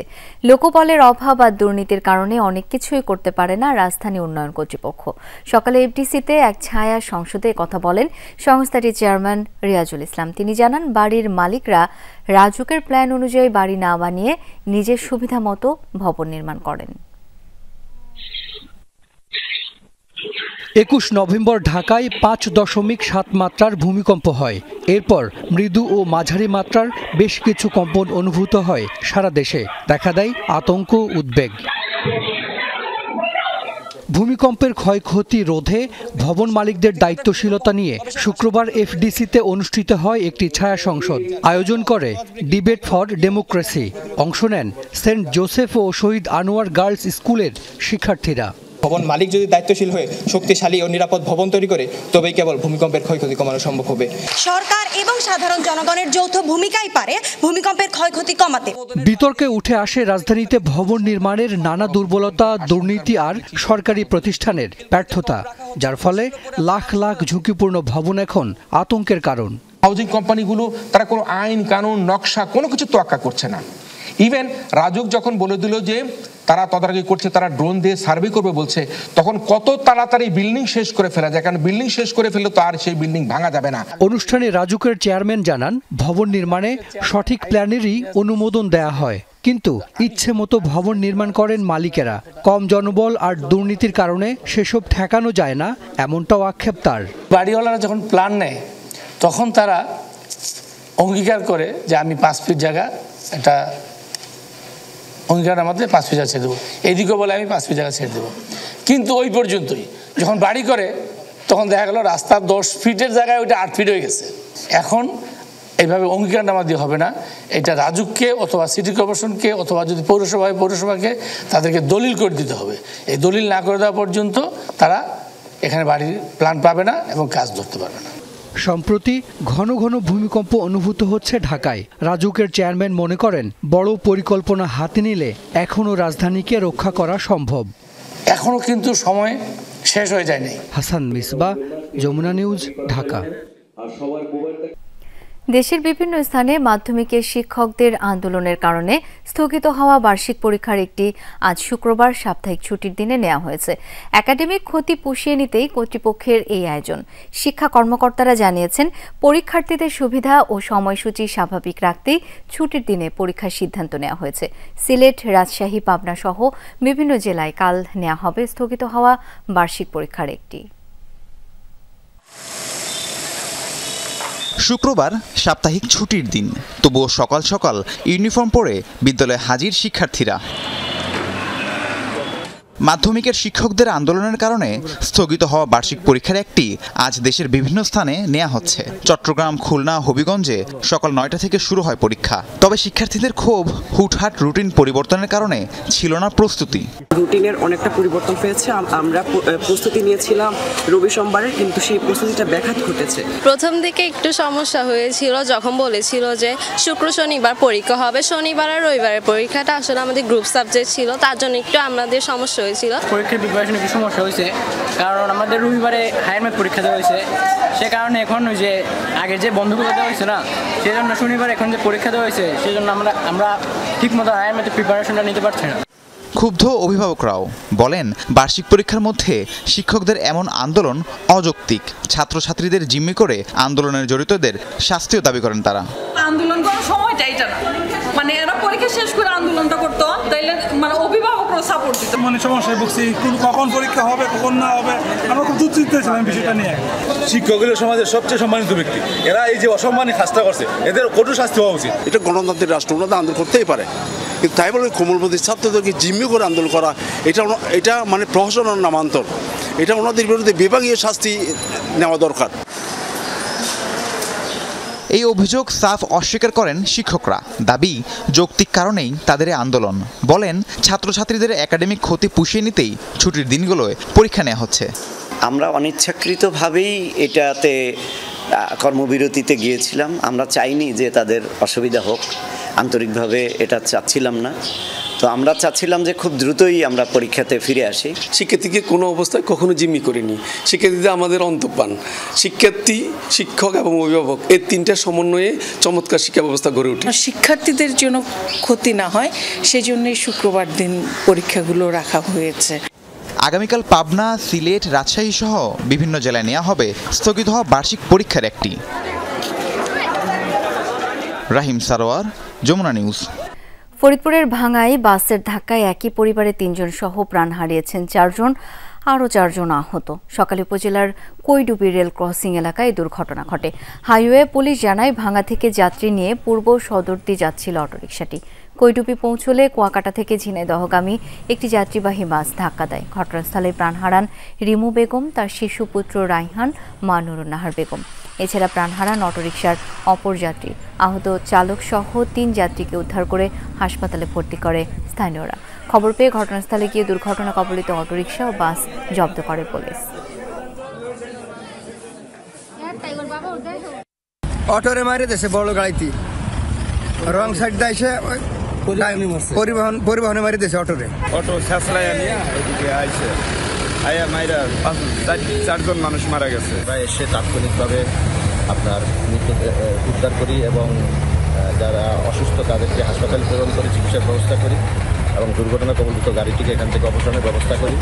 লোকবলের অভাব আর দুর্নীতির কারণে অনেক কিছুই করতে পারে না রাজধানী উন্নয়ন কর্তৃপক্ষ। সকালে এফডিসিতে এক ছায়া সংসদে কথা বলেন সংস্থাটির চেয়ারম্যান রিয়াজুল ইসলাম। তিনি জানান, বাড়ির মালিকরা রাজুকের প্ল্যান অনুযায়ী বাড়ি না বানিয়ে নিজের সুবিধা মতো ভবন নির্মাণ করেন।
21 নভেম্বর ঢাকায় 5.7 মাত্রার ভূমিকম্প হয়। এরপর মৃদু ও মাঝারি মাত্রার বেশ কিছু কম্পন অনুভূত হয় সারা দেশে। দেখা দেয় আতঙ্ক, উদ্বেগ। ভূমিকম্পের ক্ষয়ক্ষতি রোধে ভবন মালিকদের দায়িত্বশীলতা নিয়ে শুক্রবার এফডিসিতে অনুষ্ঠিত হয় একটি ছায়া সংসদ। আয়োজন করে ডিবেট ফর ডেমোক্রেসি। অংশ নেন সেন্ট জোসেফ ও শহীদ আনোয়ার গার্লস স্কুলের শিক্ষার্থীরা।
ভবন মালিক যদি দায়িত্বশীল হয়ে শক্তিশালী ও নিরাপদ ভবন তৈরি করে তবেই কেবল ভূমিকম্পের ক্ষয়ক্ষতি কমানো সম্ভব হবে।
সরকার এবং সাধারণ জনগণের যৌথ ভূমিকাই পারে ভূমিকম্পের ক্ষয়ক্ষতি কমাতে।
বিতর্কে উঠে আসে রাজধানীতে ভবন নির্মাণের নানা দুর্বলতা, দুর্নীতি আর সরকারি প্রতিষ্ঠানের ব্যর্থতা, যার ফলে লাখ লাখ ঝুঁকিপূর্ণ ভবন এখন আতঙ্কের কারণ।
হাউজিং কোম্পানিগুলো তারা কোনো আইন কানুন নকশা কোনো কিছু তোয়াক্কা করছে না। ইভেন রাজুক যখন বলে দিল যে তারা তদারকি করছে, তারা ড্রোন দিয়ে সার্ভে করবে বলছে, তখন কত তাড়াতাড়ি বিল্ডিং শেষ করে ফেলা যায়, কারণ বিল্ডিং শেষ করে ফেললে তো আর সেই বিল্ডিং ভাঙা যাবে না।
অনুষ্ঠানে রাজুকের চেয়ারম্যান জানান, ভবন নির্মাণে সঠিক প্ল্যানেরই অনুমোদন দেয়া হয়, কিন্তু ইচ্ছে মতো ভবন নির্মাণ করেন মালিকেরা। কম জনবল আর দুর্নীতির কারণে সেসব ঠেকানো যায় না, এমনটাও আক্ষেপ তার।
বাড়িওয়ালারা যখন প্ল্যান নেয় তখন তারা অঙ্গীকার করে যে আমি 5 ফিট জায়গা একটা অঙ্গীকারের মধ্যে 5 ফিট জায়গা ছেড়ে দেবো, এইদিকে বলে আমি 5 ফিট জায়গা ছেড়ে দেবো, কিন্তু ওই পর্যন্তই। যখন বাড়ি করে তখন দেখা গেল রাস্তার 10 ফিটের জায়গায় ওইটা 8 ফিট হয়ে গেছে। এখন এইভাবে অঙ্গীকারনামা দিয়ে হবে না, এটা রাজুককে অথবা সিটি কর্পোরেশনকে অথবা যদি পৌরসভাকে তাদেরকে দলিল করে দিতে হবে। এই দলিল না করে দেওয়া পর্যন্ত তারা এখানে বাড়ির প্ল্যান পাবে না এবং কাজ ধরতে পারবে না।
সম্প্রতি ঘন ঘন ভূমিকম্প অনুভূত হচ্ছে ঢাকায়। রাজুকের চেয়ারম্যান মনে করেন, বড় পরিকল্পনা হাতে নিলে এখনও রাজধানীকে রক্ষা করা সম্ভব।
এখনও কিন্তু সময় শেষ হয়ে যায়নি।
হাসান মিসবাহ, যমুনা নিউজ, ঢাকা।
দেশের বিভিন্ন স্থানে মাধ্যমিকের শিক্ষকদের আন্দোলনের কারণে স্থগিত হওয়া বার্ষিক পরীক্ষার একটি আজ শুক্রবার সাপ্তাহিক ছুটির দিনে নেওয়া হয়েছে। একাডেমিক ক্ষতি পুষিয়ে নিতেই কর্তৃপক্ষের এই আয়োজন। শিক্ষা কর্মকর্তারা জানিয়েছেন, পরীক্ষার্থীদের সুবিধা ও সময়সূচি স্বাভাবিক রাখতেই ছুটির দিনে পরীক্ষার সিদ্ধান্ত নেওয়া হয়েছে। সিলেট, রাজশাহী, পাবনা সহ বিভিন্ন জেলায় কাল নেওয়া হবে স্থগিত হওয়া বার্ষিক পরীক্ষার একটি।
শুক্রবার সাপ্তাহিক ছুটির দিন, তবুও সকাল সকাল ইউনিফর্ম পরে বিদ্যালয়ে হাজির শিক্ষার্থীরা। মাধ্যমিকের শিক্ষকদের আন্দোলনের কারণে স্থগিত হওয়া বার্ষিক পরীক্ষার একটি আজ দেশের বিভিন্ন স্থানে নেওয়া হচ্ছে। চট্টগ্রাম, খুলনা, হবিগঞ্জে সকাল 9টা থেকে শুরু হয় পরীক্ষা। তবে শিক্ষার্থীদের ক্ষোভ, হুটহাট রুটিন পরিবর্তনের কারণে ছিল না প্রস্তুতি।
রুটিনের অনেকটা পরিবর্তন পেয়েছে। আমরা প্রস্তুতি নিয়েছিলাম রবি সোমবারে, কিন্তু সেই প্রস্তুতিটা ব্যাঘাত ঘটেছে।
প্রথম দিকে একটু সমস্যা হয়েছিল যখন বলেছিল যে শুক্র শনিবার পরীক্ষা হবে, শনিবার আর রবিবারের পরীক্ষাটা আসলে আমাদের গ্রুপ সাবজেক্ট ছিল, তার জন্য একটু আমাদের সমস্যা হয়েছিল।
পরীক্ষার প্রিপারেশনে একটু সমস্যা হয়েছে, কারণ আমাদের রবিবারে হায়ার ম্যাথ পরীক্ষা দেওয়া হয়েছে। সে কারণে এখন ওই যে আগে যে বন্ধগুলো দেওয়া হয়েছে না, সেই জন্য শনিবার এখন যে পরীক্ষা দেওয়া হয়েছে, সেই জন্য আমরা ঠিকমতো হায়ার ম্যাথের প্রিপারেশনটা নিতে পারছি না।
ক্ষুব্ধ অভিভাবকরাও বলেন, বার্ষিক পরীক্ষার মধ্যে শিক্ষকদের এমন আন্দোলন অযৌক্তিক। ছাত্রছাত্রীদের জিম্মি করে আন্দোলনের জড়িতদের শাস্তিও দাবি করেন তারা।
আন্দোলন করার সময়টা এটা না, মানে এরা পরীক্ষা শেষ করে আন্দোলনটা করতো, তাইলে মানে অভিভাবকরা সাপোর্ট দিত।
মানে সমস্যায় ভুগছি, কখন পরীক্ষা হবে কখন না হবে, আমরা খুব দুশ্চিন্তায় ছিলাম বিষয়টা নিয়ে।
শিক্ষকগুলো সমাজের সবচেয়ে সম্মানিত ব্যক্তি, এরা এই যে অসম্মানিত কাজটা করছে, এদের কঠোর শাস্তি হওয়া উচিত।
এটা গণতান্ত্রিক রাষ্ট্র, ওনারা আন্দোলন করতেই পারে, কিন্তু তাই বলে কোমলপন্থী ছাত্রদেরকে জিম্মি করে আন্দোলন করা, এটা মানে প্রহসনের নামান্তর। এটা ওনাদের বিরুদ্ধে বিভাগীয় শাস্তি নেওয়া দরকার।
এই অভিযোগ সাফ অস্বীকার করেন শিক্ষকরা। দাবি, যৌক্তিক কারণেই তাদের আন্দোলন। বলেন, ছাত্রছাত্রীদের একাডেমিক ক্ষতি পুষিয়ে নিতেই ছুটির দিনগুলোয় পরীক্ষা নেওয়া হচ্ছে।
আমরা অনিচ্ছাকৃতভাবেই এটাতে কর্মবিরতিতে গিয়েছিলাম। আমরা চাইনি যে তাদের অসুবিধা হোক, আন্তরিকভাবে এটা চাচ্ছিলাম না। তো আমরা চাচ্ছিলাম যে খুব দ্রুতই আমরা পরীক্ষাতে ফিরে আসি।
শিক্ষার্থীকে কোনো অবস্থায় কখনো জিম্মি করিনি। শিক্ষার্থীদের আমাদের অন্তঃপ্রাণ। শিক্ষার্থী, শিক্ষক এবং অভিভাবক, এই তিনটা সমন্বয়ে চমৎকার শিক্ষা ব্যবস্থা গড়ে ওঠে।
শিক্ষার্থীদের জন্য ক্ষতি না হয় সেজন্যই শুক্রবার দিন পরীক্ষাগুলো রাখা হয়েছে।
আগামীকাল পাবনা, সিলেট, রাজশাহী সহ বিভিন্ন জেলায় নেওয়া হবে স্থগিত হওয়া বার্ষিক পরীক্ষার একটি। রাহিম সারোয়ার, যমুনা নিউজ।
ফরিদপুরের ভাঙ্গায় বাসের ধাক্কায় একই পরিবারের 3 জন সহ প্রাণ হারিয়েছেন 4 জন, আরও 4 জন আহত। সকালে উপজেলার কৈডুবি রেল ক্রসিং এলাকায় দুর্ঘটনা ঘটে। হাইওয়ে পুলিশ জানায়, ভাঙ্গা থেকে যাত্রী নিয়ে পূর্ব সদরদি যাচ্ছিল অটোরিকশাটি। কৈটুপি পৌঁছলে কুয়াকাটা থেকে ঝিনাইদহগামী একটি যাত্রীবাহী বাস ধাক্কা দেয়। ঘটনাস্থলে প্রাণ হারান রিমু বেগম, তার শিশুপুত্র রায়হান, মা নুরুন্নাহার বেগম। এছাড়া প্রাণ হারান অটোরিকশার অপর যাত্রী। আহত চালক সহ 3 যাত্রীকে উদ্ধার করে হাসপাতালে ভর্তি করে স্থানীয়রা। খবর পেয়ে ঘটনাস্থলে গিয়ে দুর্ঘটনা কবলিত অটোরিকশা ও বাস জব্দ করে পুলিশ।
অটোরে মারি দেশে বড় গাড়িতে রং সাইড দেশে পরিবহনে মারি দেশে অটোরে
অটো শেষলাই নিয়ে এদিকে আইছে আয়া মাইরা 4জন মানুষ মারা গেছে।
আমরা এসে তাৎক্ষণিকভাবে আপনার উদ্ধার করি এবং যারা অসুস্থ তাদেরকে হাসপাতালে প্রেরণ করে চিকিৎসার ব্যবস্থা করি এবং দুর্ঘটনা কবলিত গাড়িটিকে এখান থেকে অপসারণের ব্যবস্থা করি।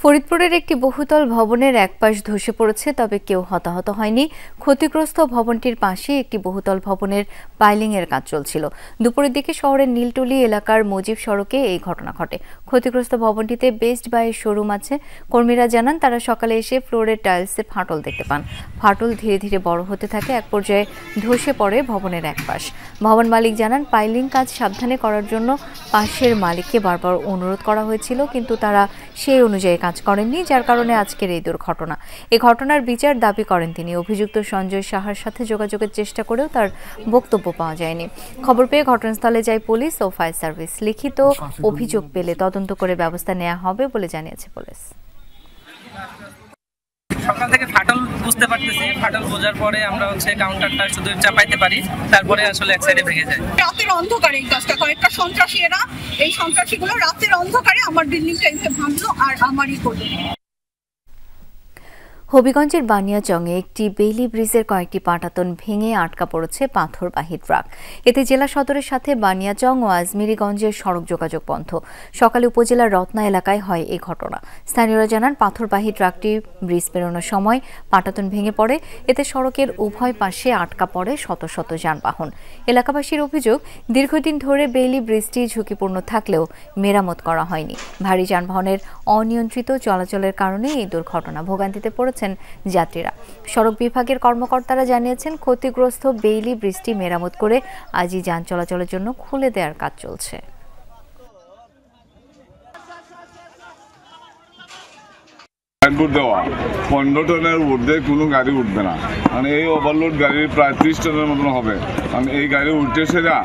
ফরিদপুরের একটি বহুতল ভবনের এক পাশ ধসে পড়েছে, তবে কেউ হতাহত হয়নি। ক্ষতিগ্রস্ত ভবনটির পাশে একটি বহুতল ভবনের পাইলিংয়ের কাজ চলছিল। দুপুরের দিকে শহরের নীলটুলি এলাকার মুজিব সড়কে এই ঘটনা ঘটে। ক্ষতিগ্রস্ত ভবনটিতে বেস্ট বাইয়ের শোরুম আছে। কর্মীরা জানান, তারা সকালে এসে ফ্লোরের টাইলসে ফাটল দেখতে পান। ফাটল ধীরে ধীরে বড় হতে থাকে, এক পর্যায়ে ধসে পড়ে ভবনের এক পাশ। ভবন মালিক জানান, পাইলিং কাজ সাবধানে করার জন্য পাশের মালিককে বারবার অনুরোধ করা হয়েছিল, কিন্তু তারা সেই অনুযায়ী কাজ করেননি, যার কারণে আজকের এই দুর্ঘটনা। এই ঘটনার বিচার দাবি করেন তিনি। অভিযুক্ত সঞ্জয় সাহার সাথে যোগাযোগের চেষ্টা করেও তার বক্তব্য পাওয়া যায়নি। খবর পেয়ে ঘটনাস্থলে যায় পুলিশ ও ফায়ার সার্ভিস। লিখিত অভিযোগ পেলে তদন্ত করে ব্যবস্থা নেওয়া হবে বলে জানিয়েছে পুলিশ।
সকাল থেকে ফাটল বুঝতে পারতেছি, ফাটল বোঝার পরে আমরা কাউন্টারটা শুধু চাপাইতে পারি, তারপরে আসলে এক সাইডে ভেঙে যায়।
রাতের অন্ধকারে এই কাজটা কয়েকটা সন্ত্রাসী, এই সন্ত্রাসীগুলো রাতের অন্ধকারে আমার বিল্ডিংটা এসে ভাঙলো আর আমারই করলো।
হবিগঞ্জের বানিয়াচংয়ে একটি বেইলি ব্রিজের কয়েকটি পাটাতন ভেঙে আটকা পড়েছে পাথরবাহী ট্রাক। এতে জেলা সদরের সাথে বানিয়াচং ও আজমিরিগঞ্জের সড়ক যোগাযোগ বন্ধ। সকালে উপজেলার রত্না এলাকায় হয় এই ঘটনা। স্থানীয়রা জানান, পাথরবাহী ট্রাকটি ব্রিজ পেরোনোর সময় পাটাতন ভেঙে পড়ে। এতে সড়কের উভয় পাশে আটকা পড়ে শত শত যানবাহন। এলাকাবাসীর অভিযোগ, দীর্ঘদিন ধরে বেইলি ব্রিজটি ঝুঁকিপূর্ণ থাকলেও মেরামত করা হয়নি। ভারী যানবাহনের অনিয়ন্ত্রিত চলাচলের কারণে এই দুর্ঘটনা। ভোগান্তিতে পড়েছে যাত্রীরা। সড়ক বিভাগের কর্মকর্তারা জানিয়েছেন, ক্ষতিগ্রস্ত বেইলি ব্রিজটি মেরামত করে আজই যান চলাচলের জন্য খুলে দেওয়ার কাজ চলছে।
দেওয়া 15 টনের ঊর্ধ্বে কোনো গাড়ি উঠবে না, মানে এই ওভারলোড গাড়ি প্রায় 30 টনের মতন হবে। মানে এই গাড়ি উঠতে সেরা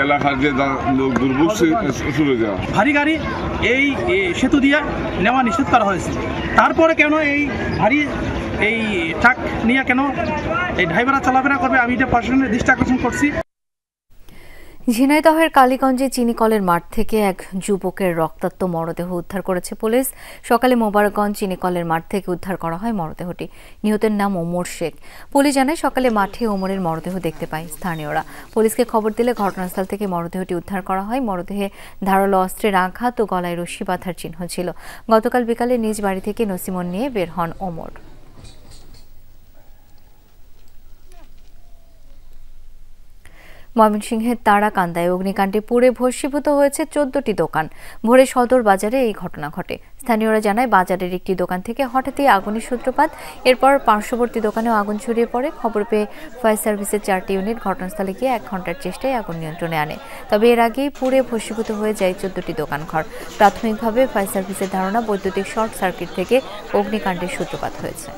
এলাকার যে লোক দুর্ভোগ শুরু যাওয়া
ভারী গাড়ি এই সেতু দিয়ে নেওয়া নিষেধ করা হয়েছে। তারপরে কেন এই ভারী এই ট্রাক নিয়ে কেন এই ড্রাইভাররা চলাফেরা করবে, আমি এটা প্রশাসনের দৃষ্টি আকর্ষণ করছি।
ঝিনাইদহের কালীগঞ্জে চিনিকলের মাঠ থেকে এক যুবকের রক্তাক্ত মরদেহ উদ্ধার করেছে পুলিশ। সকালে মোবারকগঞ্জ চিনিকলের মাঠ থেকে উদ্ধার করা হয় মরদেহটি। নিহতের নাম ওমর শেখ। পুলিশ জানায়, সকালে মাঠে ওমরের মরদেহ দেখতে পায় স্থানীয়রা। পুলিশকে খবর দিলে ঘটনাস্থল থেকে মরদেহটি উদ্ধার করা হয়। মরদেহে ধারালো অস্ত্রের আঘাত ও গলায় রশি বাঁধার চিহ্ন ছিল। গতকাল বিকালে নিজ বাড়ি থেকে নসিমন নিয়ে বের হন ওমর। ময়মনসিংহের তারাকান্দায় অগ্নিকাণ্ডে পুড়ে ভস্মীভূত হয়েছে 14টি দোকান। ভোরে সদর বাজারে এই ঘটনা ঘটে। স্থানীয়রা জানায়, বাজারের একটি দোকান থেকে হঠাৎই আগুনের সূত্রপাত। এরপর পার্শ্ববর্তী দোকানেও আগুন ছড়িয়ে পড়ে। খবর পেয়ে ফায়ার সার্ভিসের 4টি ইউনিট ঘটনাস্থলে গিয়ে 1 ঘন্টার চেষ্টায় আগুন নিয়ন্ত্রণে আনে। তবে এর আগেই পুড়ে ভস্মীভূত হয়ে যায় 14টি দোকানঘর। প্রাথমিকভাবে ফায়ার সার্ভিসের ধারণা, বৈদ্যুতিক শর্ট সার্কিট থেকে অগ্নিকাণ্ডের সূত্রপাত হয়েছে।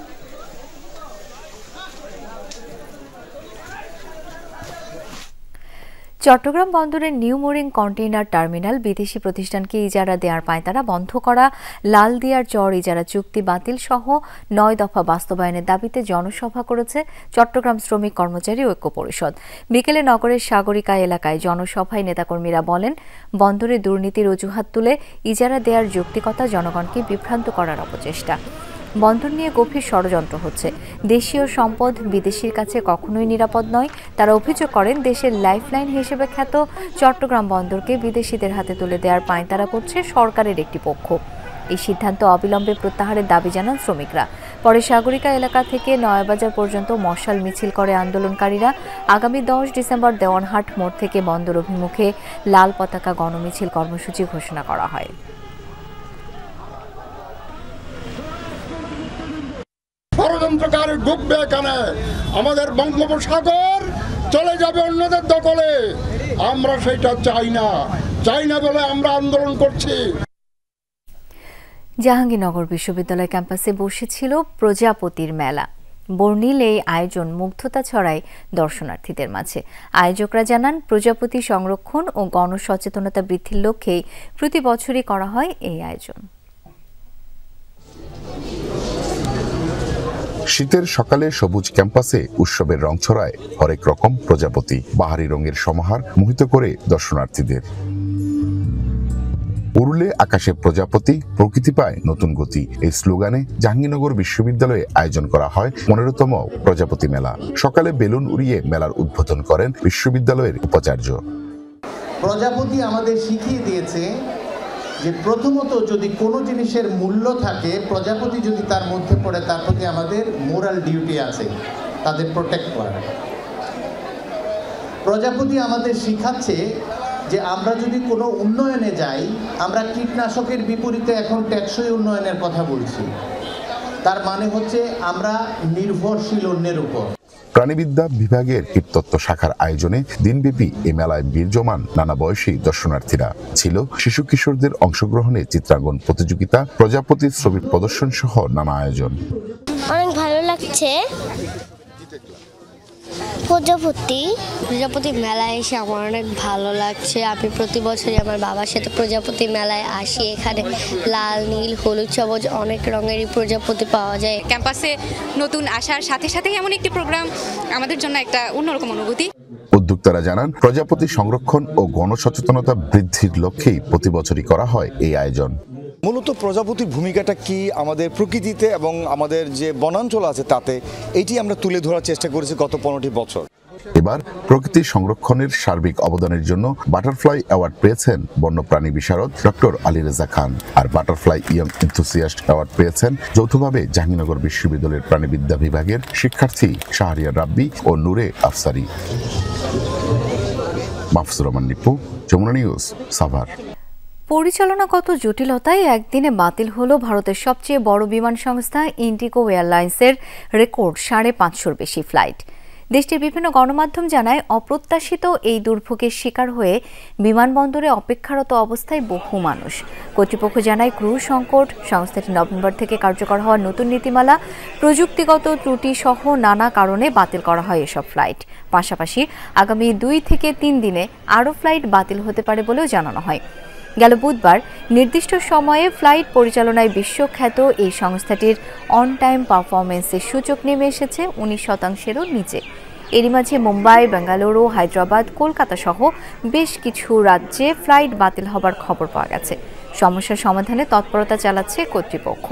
চট্টগ্রাম বন্দরের নিউ মোরিং কন্টেইনার টার্মিনাল বিদেশি প্রতিষ্ঠানকে ইজারা দেওয়ার পায়তারা বন্ধ করা, লাল দিয়ার চর ইজারা চুক্তি বাতিল সহ 9 দফা বাস্তবায়নের দাবিতে জনসভা করেছে চট্টগ্রাম শ্রমিক কর্মচারী ঐক্য পরিষদ। বিকেলে নগরের সাগরিকা এলাকায় জনসভায় নেতাকর্মীরা বলেন, বন্দরে দুর্নীতির অজুহাত তুলে ইজারা দেওয়ার যৌক্তিকতা জনগণকে বিভ্রান্ত করার অপচেষ্টা। বন্দর নিয়ে গভীর ষড়যন্ত্র হচ্ছে। দেশীয় সম্পদ বিদেশির কাছে কখনোই নিরাপদ নয়। তারা অভিযোগ করেন, দেশের লাইফলাইন হিসেবে খ্যাত চট্টগ্রাম বন্দরকে বিদেশিদের হাতে তুলে দেওয়ার পাঁয়তারা করছে সরকারের একটি পক্ষ। এই সিদ্ধান্ত অবিলম্বে প্রত্যাহারের দাবি জানান শ্রমিকরা। পরে সাগরিকা এলাকা থেকে নয়াবাজার পর্যন্ত মশাল মিছিল করে আন্দোলনকারীরা। আগামী 10 ডিসেম্বর দেওয়ানহাট মোড় থেকে বন্দর অভিমুখে লাল পতাকা গণমিছিল কর্মসূচি ঘোষণা করা হয়।
ষড়যন্ত্রকারী ডুববে এখানে। আমাদের বঙ্গোপসাগর চলে যাবে অন্যদের দখলে। আমরা সেটা চাই না বলে আমরা আন্দোলন করছি।
জাহাঙ্গীরনগর বিশ্ববিদ্যালয় ক্যাম্পাসে বসেছিল প্রজাপতির মেলা। বর্ণিল এই আয়োজন মুগ্ধতা ছড়ায় দর্শনার্থীদের মাঝে। আয়োজকরা জানান, প্রজাপতি সংরক্ষণ ও গণসচেতনতা বৃদ্ধির লক্ষ্যেই প্রতি বছরই করা হয় এই আয়োজন।
শীতের সকালে সবুজ ক্যাম্পাসে উৎসবের রং ছড়ায় হরেক রকম প্রজাপতি। বাহারি রঙের সমাহার মোহিত করে দর্শনার্থীদের। উড়লে আকাশে প্রজাপতি, প্রকৃতি পায় নতুন গতি, এই স্লোগানে জাহাঙ্গীরনগর বিশ্ববিদ্যালয়ে আয়োজন করা হয় 15তম প্রজাপতি মেলা। সকালে বেলুন উড়িয়ে মেলার উদ্বোধন করেন বিশ্ববিদ্যালয়ের উপাচার্য।
প্রজাপতি আমাদের শিখিয়ে দিয়েছে যে প্রথমত যদি কোনো জিনিসের মূল্য থাকে, প্রজাপতি যদি তার মধ্যে পড়ে, তার প্রতি আমাদের মোরাল ডিউটি আছে তাদের প্রোটেক্ট করার। প্রজাপতি আমাদের শিখাচ্ছে যে আমরা যদি কোনো উন্নয়নে যাই, আমরা কীটনাশকের বিপরীতে এখন টেকসই উন্নয়নের কথা বলছি। তার মানে হচ্ছে আমরা নির্ভরশীল অন্যের উপর।
প্রাণীবিদ্যা বিভাগের কীটতত্ত্ব শাখার আয়োজনে দিনব্যাপী এ মেলায় ভিড় জমান নানা বয়সী দর্শনার্থীরা। ছিল শিশু কিশোরদের অংশগ্রহণে চিত্রাঙ্কন প্রতিযোগিতা, প্রজাপতির ছবি প্রদর্শন সহ নানা আয়োজন।
অনেক ভালো লাগছে। প্রজাপতি মেলায় এসে আমার অনেক ভালো লাগছে। আমি প্রতি বছরই আমার বাবার সাথে প্রজাপতি মেলায় আসি। এখানে লাল, নীল, হলুদ, সবুজ অনেক রঙেরই প্রজাপতি পাওয়া যায়।
ক্যাম্পাসে নতুন আসার সাথে সাথেই এমন একটি প্রোগ্রাম আমাদের জন্য একটা অন্যরকম অনুভূতি।
উদ্যোক্তারা জানান, প্রজাপতি সংরক্ষণ ও গণসচেতনতা বৃদ্ধির লক্ষ্যেই প্রতি বছরই করা হয় এই আয়োজন।
মূলত প্রজাপতির ভূমিকাটা কি আমাদের প্রকৃতিতে এবং আমাদের যে বনাঞ্চল আছে তাতে, এটি আমরা তুলে ধরার চেষ্টা করেছি গত 15টি বছর।
এবার প্রকৃতি সংরক্ষণের সার্বিক অবদানের জন্য বাটারফ্লাই অ্যাওয়ার্ড পেয়েছেন বন্যপ্রাণী বিশারদ ডক্টর আলী রেজা খান। আর বাটারফ্লাই ইয়ং এনথুসিয়াস্ট অ্যাওয়ার্ড পেয়েছেন যৌথভাবে জাহাঙ্গীরনগর বিশ্ববিদ্যালয়ের প্রাণীবিদ্যা বিভাগের শিক্ষার্থী শাহরিয়ার রাব্বি ও নূরে আফসারি। মাহফুজুর রহমান নিপু, যমুনা নিউজ, সাভার।
পরিচালনাগত জটিলতায় একদিনে বাতিল হলো ভারতের সবচেয়ে বড় বিমান সংস্থা ইন্ডিগো এয়ারলাইন্সের রেকর্ড 550-র বেশি ফ্লাইট। দেশটির বিভিন্ন গণমাধ্যম জানায়, অপ্রত্যাশিত এই দুর্ভোগের শিকার হয়ে বিমানবন্দরে অপেক্ষারত অবস্থায় বহু মানুষ। কর্তৃপক্ষ জানায়, ক্রু সংকট, সংস্থাটি নভেম্বর থেকে কার্যকর হওয়া নতুন নীতিমালা, প্রযুক্তিগত ত্রুটি সহ নানা কারণে বাতিল করা হয় এসব ফ্লাইট। পাশাপাশি আগামী 2 থেকে 3 দিনে আরও ফ্লাইট বাতিল হতে পারে বলেও জানানো হয়। গেল বুধবার নির্দিষ্ট সময়ে ফ্লাইট পরিচালনায় বিশ্বখ্যাত এই সংস্থাটির অন টাইম পারফরমেন্সের সূচক নেমে এসেছে 19%-এরও নিচে। এরই মাঝে মুম্বাই, বেঙ্গালুরু, হায়দ্রাবাদ, কলকাতা সহ বেশ কিছু রাজ্যে ফ্লাইট বাতিল হবার খবর পাওয়া গেছে। সমস্যার সমাধানে তৎপরতা চালাচ্ছে কর্তৃপক্ষ।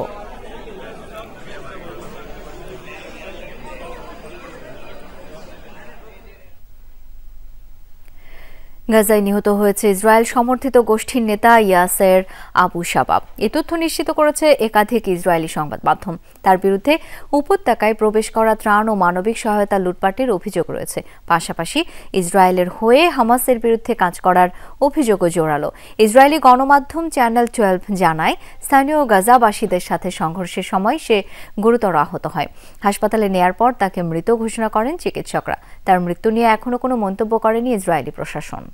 গাজায় নিহত হয়েছে ইসরায়েল সমর্থিত গোষ্ঠীর নেতা ইয়াসের আবু শাবাব। এই তথ্য নিশ্চিত করেছে একাধিক ইসরায়েলি সংবাদ মাধ্যম। তার বিরুদ্ধে উপত্যকায় প্রবেশ করা ত্রাণ ও মানবিক সহায়তা লুটপাটের অভিযোগ রয়েছে। পাশাপাশি ইসরায়েলের হয়ে হামাসের বিরুদ্ধে কাজ করার অভিযোগও জোরালো। ইসরায়েলি গণমাধ্যম চ্যানেল 12 জানায়, স্থানীয় গাজাবাসীদের সাথে সংঘর্ষের সময় সে গুরুতর আহত হয়। হাসপাতালে নেয়ার পর তাকে মৃত ঘোষণা করেন চিকিৎসকরা। তার মৃত্যু নিয়ে এখনো কোনো মন্তব্য করেনি ইসরায়েলি প্রশাসন।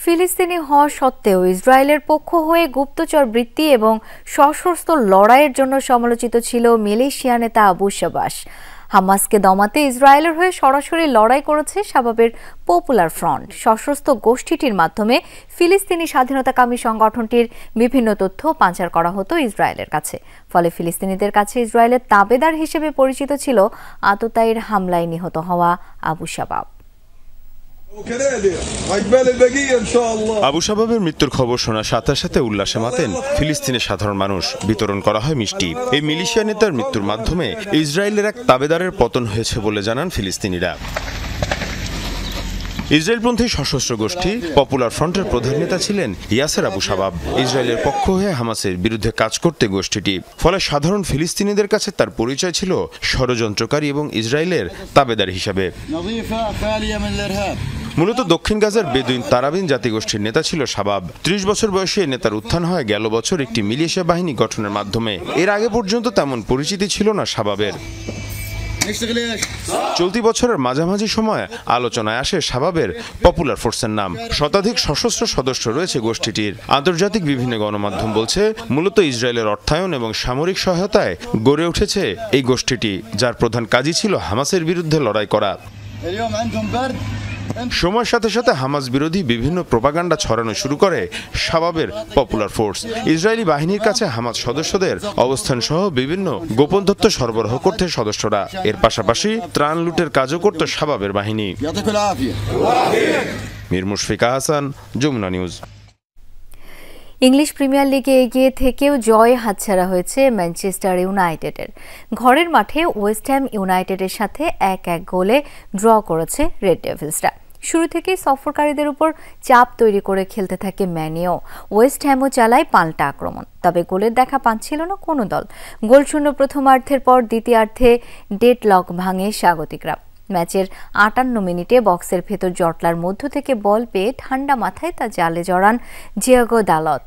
ফিলিস্তিনি হওয়া সত্ত্বেও ইসরায়েলের পক্ষ হয়ে গুপ্তচর বৃত্তি এবং সশস্ত্র লড়াইয়ের জন্য সমালোচিত ছিল মিলিশিয়া নেতা আবু শাবাব। হামাসকে দমাতে ইসরায়েলের হয়ে সরাসরি লড়াই করেছে শাবাবের পপুলার ফ্রন্ট। সশস্ত্র গোষ্ঠীটির মাধ্যমে ফিলিস্তিনি স্বাধীনতাকামী সংগঠনটির বিভিন্ন তথ্য পাচার করা হতো ইসরায়েলের কাছে। ফলে ফিলিস্তিনিদের কাছে ইসরায়েলের তাবেদার হিসেবে পরিচিত ছিল আততায়ীর হামলায় নিহত হওয়া আবু শাবাব।
আবু শাবাবের মৃত্যুর খবর শোনার সাথে সাথে উল্লাসে মাতেন ফিলিস্তিনের সাধারণ মানুষ। বিতরণ করা হয় মিষ্টি। এই মিলিশিয়া নেতার মৃত্যুর মাধ্যমে ইসরায়েলের এক তাবেদারের পতন হয়েছে বলে জানান ফিলিস্তিনিরা। ইসরায়েলপন্থী সশস্ত্র গোষ্ঠী পপুলার ফ্রন্টের প্রধান নেতা ছিলেন ইয়াসের আবু শাবাব। ইসরায়েলের পক্ষ হয়ে হামাসের বিরুদ্ধে কাজ করতে গোষ্ঠীটি। ফলে সাধারণ ফিলিস্তিনিদের কাছে তার পরিচয় ছিল ষড়যন্ত্রকারী এবং ইসরায়েলের তাবেদার হিসাবে। মূলত দক্ষিণ গাজার বেদুইন তারাবিন জাতিগোষ্ঠীর নেতা ছিল শাবাব। 30 বছর বয়সে এই নেতার উত্থান হয় গেল বছর একটি মিলিশিয়া বাহিনী গঠনের মাধ্যমে। এর আগে পর্যন্ত তেমন পরিচিতি ছিল না শাবাবের। চলতি বছরের মাঝামাঝি সময়ে আলোচনায় আসে শাবাবের পপুলার ফোর্সের নাম। শতাধিক সশস্ত্র সদস্য রয়েছে গোষ্ঠীটির। আন্তর্জাতিক বিভিন্ন গণমাধ্যম বলছে মূলত ইসরায়েলের অর্থায়ন এবং সামরিক সহায়তায় গড়ে উঠেছে এই গোষ্ঠীটি, যার প্রধান কাজই ছিল হামাসের বিরুদ্ধে লড়াই করা। সময়ের সাথে সাথে হামাস বিরোধী বিভিন্ন প্রোপাগান্ডা ছড়ানো শুরু করে শাবাবের পপুলার ফোর্স। ইসরায়েলি বাহিনীর কাছে হামাস সদস্যদের অবস্থান সহ বিভিন্ন গোপন তথ্য সরবরাহ করতে সদস্যরা। এর পাশাপাশি ত্রাণ লুটের কাজও করত শাবাবের বাহিনী। Mir Mushfika Hasan, Jamuna news.
English Premier লিগে এগিয়ে থেকেও জয় হাতছাড়া হয়েছে ম্যানচেস্টার ইউনাইটেডের। ঘরের মাঠে ওয়েস্ট হ্যাম ইউনাইটেডের সাথে 1-1 গোলে ড্র করেছে রেড ডেভিলসরা। শুরু থেকেই সফরকারীদের উপর চাপ তৈরি করে খেলতে থাকে ম্যানিও। ওয়েস্ট হ্যামও চালায় পাল্টা আক্রমণ, তবে গোলের দেখা পাচ্ছিল না কোনো দল। গোলশূন্য প্রথমার্ধের পর দ্বিতীয়ার্ধে ডেডলক ভাঙে স্বাগতিকরা। ম্যাচের 58 মিনিটে বক্সের ভেতর জটলার মধ্য থেকে বল পেয়ে ঠান্ডা মাথায় তা জালে জড়ান জিয়াগো দালত।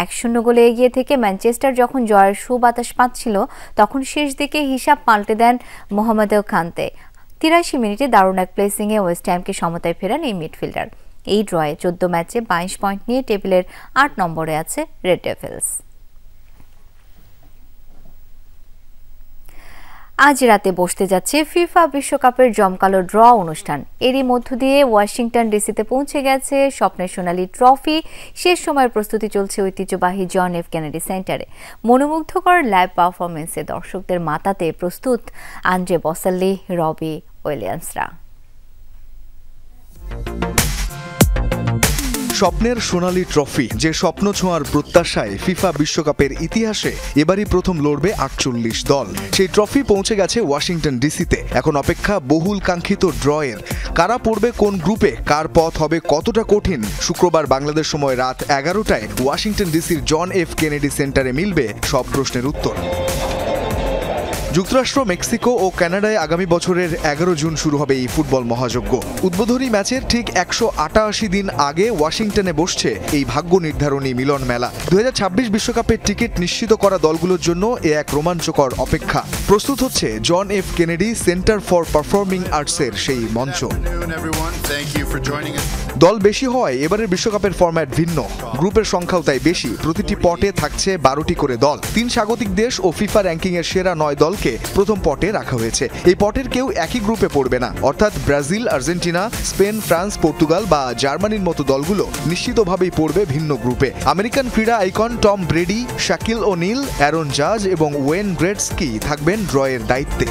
1-0 গোলে এগিয়ে থেকে ম্যানচেস্টার যখন জয়ের সুবাতাস পাচ্ছিল, তখন শেষ দিকে হিসাব পাল্টে দেন মোহাম্মদ কান্তে। 83 মিনিটে দারুণ এক প্লেসিংয়ে ওয়েস্ট হ্যামকে সমতায় ফেরান এই মিডফিল্ডার। এই ড্রয়ে 14 ম্যাচে 22 পয়েন্ট নিয়ে টেবিলের 8 নম্বরে আছে রেড ডেভিলস। আজ রাতে বসতে যাচ্ছে ফিফা বিশ্বকাপের জমকালো ড্র অনুষ্ঠান। এরই মধ্য দিয়ে ওয়াশিংটন ডিসিতে পৌঁছে গেছে স্বপ্নের সোনালী ট্রফি। শেষ সময়ের প্রস্তুতি চলছে ঐতিহ্যবাহী জন এফ কেনেডি সেন্টারে। মনোমুগ্ধকর লাইভ পারফরমেন্সে দর্শকদের মাতাতে প্রস্তুত আন্দ্রে বসাল্লি, রবি উইলিয়ামসরা।
স্বপ্নের সোনালী ট্রফি, যে স্বপ্ন ছোঁয়ার প্রত্যাশায় ফিফা বিশ্বকাপের ইতিহাসে এবারই প্রথম লড়বে 48 দল। সেই ট্রফি পৌঁছে গেছে ওয়াশিংটন ডিসিতে। এখন অপেক্ষা বহুল কাঙ্ক্ষিত ড্রয়ের। কারা পড়বে কোন গ্রুপে, কার পথ হবে কতটা কঠিন, শুক্রবার বাংলাদেশ সময় রাত 11টায় ওয়াশিংটন ডিসির জন এফ কেনেডি সেন্টারে মিলবে সব প্রশ্নের উত্তর। যুক্তরাষ্ট্র, মেক্সিকো ও কানাডায় আগামী বছরের 11 জুন শুরু হবে এই ফুটবল মহাযজ্ঞ। উদ্বোধনী ম্যাচের ঠিক 188 দিন আগে ওয়াশিংটনে বসছে এই ভাগ্য নির্ধারণী মিলন মেলা। 2026 বিশ্বকাপের টিকিট নিশ্চিত করা দলগুলোর জন্য এ এক রোমাঞ্চকর অপেক্ষা। প্রস্তুত হচ্ছে John F Kennedy Center for Performing আর্টসের সেই মঞ্চ। দল বেশি হয় এবারের বিশ্বকাপের ফরম্যাট ভিন্ন, গ্রুপের সংখ্যাও তাই বেশি। প্রতিটি পটে থাকছে 12টি করে দল। 3 স্বাগতিক দেশ ও ফিফা র্যাঙ্কিংয়ের সেরা 9 দলকে প্রথম পটে রাখা হয়েছে। এই পটের কেউ একই গ্রুপে পড়বে না, অর্থাৎ Brazil, Argentina, Spain, France, Portugal বা জার্মানির মতো দলগুলো নিশ্চিতভাবেই পড়বে ভিন্ন গ্রুপে। আমেরিকান ক্রীড়া icon Tom Brady, Shakil O'Neill, Aaron জাজ এবং ওয়েন গ্রেটস্কি থাকবেন ড্রয়ের দায়িত্বে।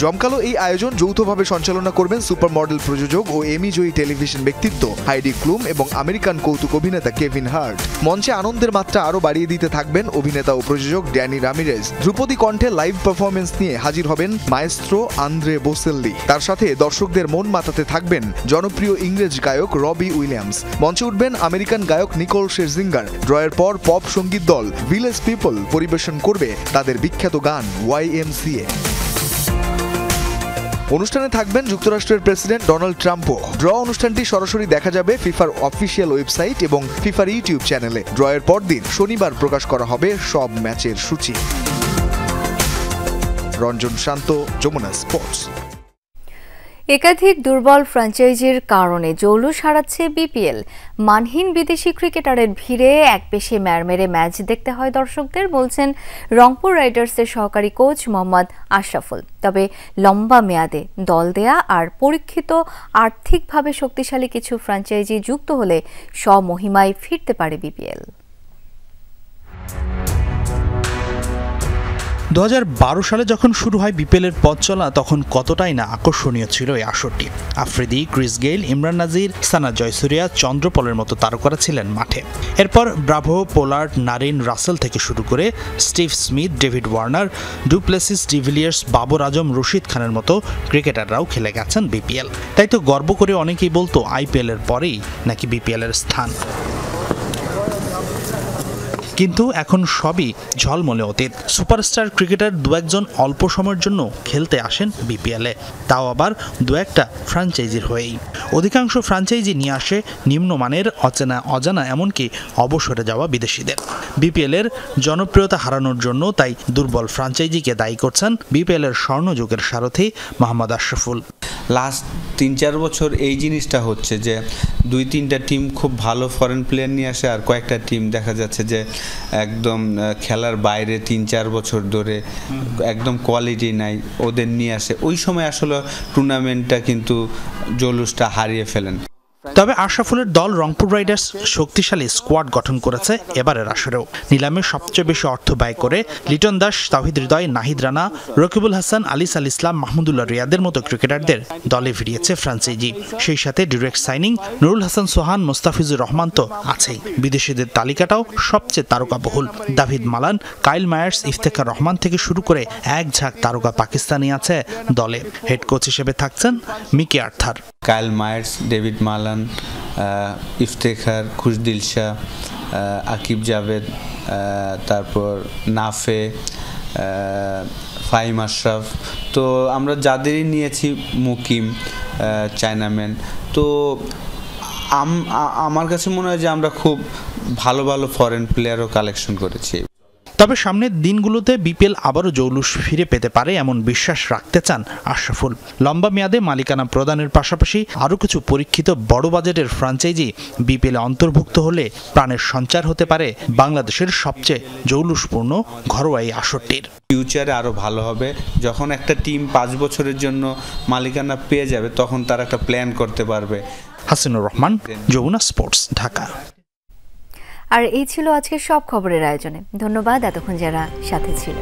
জমকালো এই আয়োজন যৌথভাবে সঞ্চালনা করবেন সুপার মডেল প্রযোজক ও এমি জয়ী টেলিভিশন ব্যক্তিত্ব হাইডি ক্লুম এবং আমেরিকান কৌতুক অভিনেতা কেভিন হার্ট। মঞ্চে আনন্দের মাত্রা আরও বাড়িয়ে দিতে থাকবেন অভিনেতা ও প্রযোজক ড্যানি রামিরেজ। ধ্রুপদী কণ্ঠে লাইভ পারফরমেন্স নিয়ে হাজির হবেন মায়েস্ট্রো আন্দ্রে বোসেল্লি। তার সাথে দর্শকদের মন মাতাতে থাকবেন জনপ্রিয় ইংরেজ গায়ক রবি উইলিয়ামস। মঞ্চে উঠবেন আমেরিকান গায়ক নিকোল শেরজিঙ্গার। ড্রয়ের পর পপ সঙ্গীত দল ভিলেজ পিপল পরিবেশন করবে তাদের বিখ্যাত গান YMCA। অনুষ্ঠানে থাকবেন যুক্তরাষ্ট্রের প্রেসিডেন্ট ডোনাল্ড ট্রাম্পও। ড্র অনুষ্ঠানটি সরাসরি দেখা যাবে ফিফার অফিসিয়াল ওয়েবসাইট এবং ফিফার ইউটিউব চ্যানেলে। ড্রয়ের পরদিন শনিবার প্রকাশ করা হবে সব ম্যাচের সূচি। রঞ্জন শান্ত, যমুনা স্পোর্টস।
একাধিক দুর্বল ফ্র্যাঞ্চাইজির কারণে জৌলুস হারাচ্ছে বিপিএল। মানহীন বিদেশি ক্রিকেটারের ভিড়ে একপেশে ম্যারমেরে ম্যাচ দেখতে হয় দর্শকদের, বলছেন রংপুর রাইডার্সের সহকারী কোচ মোহাম্মদ আশরাফুল। তবে লম্বা মেয়াদে দল দেয়া আর পরীক্ষিত আর্থিকভাবে শক্তিশালী কিছু ফ্র্যাঞ্চাইজি যুক্ত হলে স্বমহিমায় ফিরতে পারে বিপিএল।
2012 সালে যখন শুরু হয় বিপিএলের পথ চলা, তখন কতটাই না আকর্ষণীয় ছিল এই আসরটি। আফ্রিদি, ক্রিস গেইল, ইমরান নাজির, সানা জয়সুরিয়া, চন্দ্রপলের মতো তারকারা ছিলেন মাঠে। এরপর ব্রাভো, পোলার্ড, নারিন, রাসেল থেকে শুরু করে Steve Smith, David Warner, du Plessis, de Villiers, Babar Azam, Rashid খানের মতো ক্রিকেটাররাও খেলে গেছেন বিপিএল। তাই তো গর্ব করে অনেকেই বলতো আইপিএলের পরেই নাকি বিপিএলের স্থান। কিন্তু এখন সবই ঝলমলে অতীত। সুপারস্টার ক্রিকেটার দু একজন অল্প সময়ের জন্য খেলতে আসেন বিপিএলে, তাও আবার দু একটা ফ্র্যাঞ্চাইজির হয়েই। অধিকাংশ ফ্র্যাঞ্চাইজি নিয়ে আসে নিম্নমানের অজানা এমনকি অবসরে যাওয়া বিদেশিদের। বিপিএলের জনপ্রিয়তা হারানোর জন্য তাই দুর্বল ফ্র্যাঞ্চাইজিকে দায়ী করছেন বিপিএলের স্বর্ণযুগের সারথি মোহাম্মদ আশরাফুল।
লাস্ট ৩-৪ বছর এই জিনিসটা হচ্ছে যে ২-৩টা টিম খুব ভালো ফরেন প্লেয়ার নিয়ে আসে, আর কয়েকটা টিম দেখা যাচ্ছে যে একদম খেলার বাইরে ৩-৪ বছর ধরে একদম কোয়ালিটি নাই, ওদের নিয়ে আসে। ওই সময় আসলে টুর্নামেন্টটা কিন্তু জৌলুসটা হারিয়ে ফেলেন।
তবে আশরাফুলের দল রংপুর রাইডার্স শক্তিশালী স্কোয়াড গঠন করেছে এবারের আসরেও। নিলামে সবচেয়ে বেশি অর্থ ব্যয় করে লিটন দাস, তাওহিদ হৃদয়, নাহিদ রানা, রকিবুল হাসান, আলিস আল ইসলাম, মাহমুদুল্লাহ রিয়াদের মতো ক্রিকেটারদের দলে ফিরিয়েছে ফ্রান্সাইজি। সেই সাথে ডিরেক্ট সাইনিং নুরুল হাসান সোহান, মোস্তাফিজুর রহমান তো আছেই। বিদেশিদের তালিকাটাও সবচেয়ে তারকাবহুল। Dawid Malan, Kyle Mayers, Iftikhar Rahman থেকে শুরু করে এক ঝাঁক তারকা পাকিস্তানি আছে দলে। হেড কোচ হিসেবে থাকছেন Mickey Arthur.
Kyle Mayers, David Malan, Iftikhar, Khushdil Shah, Aqib Javed, তারপর নাফে, ফাহিম আশরাফ, তো আমরা যাদেরই নিয়েছি, মুকিম, চায়নাম্যান, তো আমার কাছে মনে হয় যে আমরা খুব ভালো ভালো ফরেন প্লেয়ারও কালেকশন করেছি।
তবে সামনের দিনগুলোতে বিপিএল আবারও জৌলুস ফিরে পেতে পারে এমন বিশ্বাস রাখতে চান আশরাফুল। লম্বা মেয়াদে মালিকানা প্রদানের পাশাপাশি আরও কিছু পরীক্ষিত বড় বাজেটের ফ্র্যাঞ্চাইজি বিপিএলে অন্তর্ভুক্ত হলে প্রাণের সঞ্চার হতে পারে বাংলাদেশের সবচেয়ে জৌলুসপূর্ণ ঘরোয়া এই আসরটির।
ফিউচারে আরও ভালো হবে, যখন একটা টিম 5 বছরের জন্য মালিকানা পেয়ে যাবে তখন তারা একটা প্ল্যান করতে পারবে।
হাসিনুর রহমান, যমুনা স্পোর্টস, ঢাকা।
আর এই ছিল আজকের সব খবরের আয়োজনে। ধন্যবাদ এতক্ষণ যারা সাথে ছিল।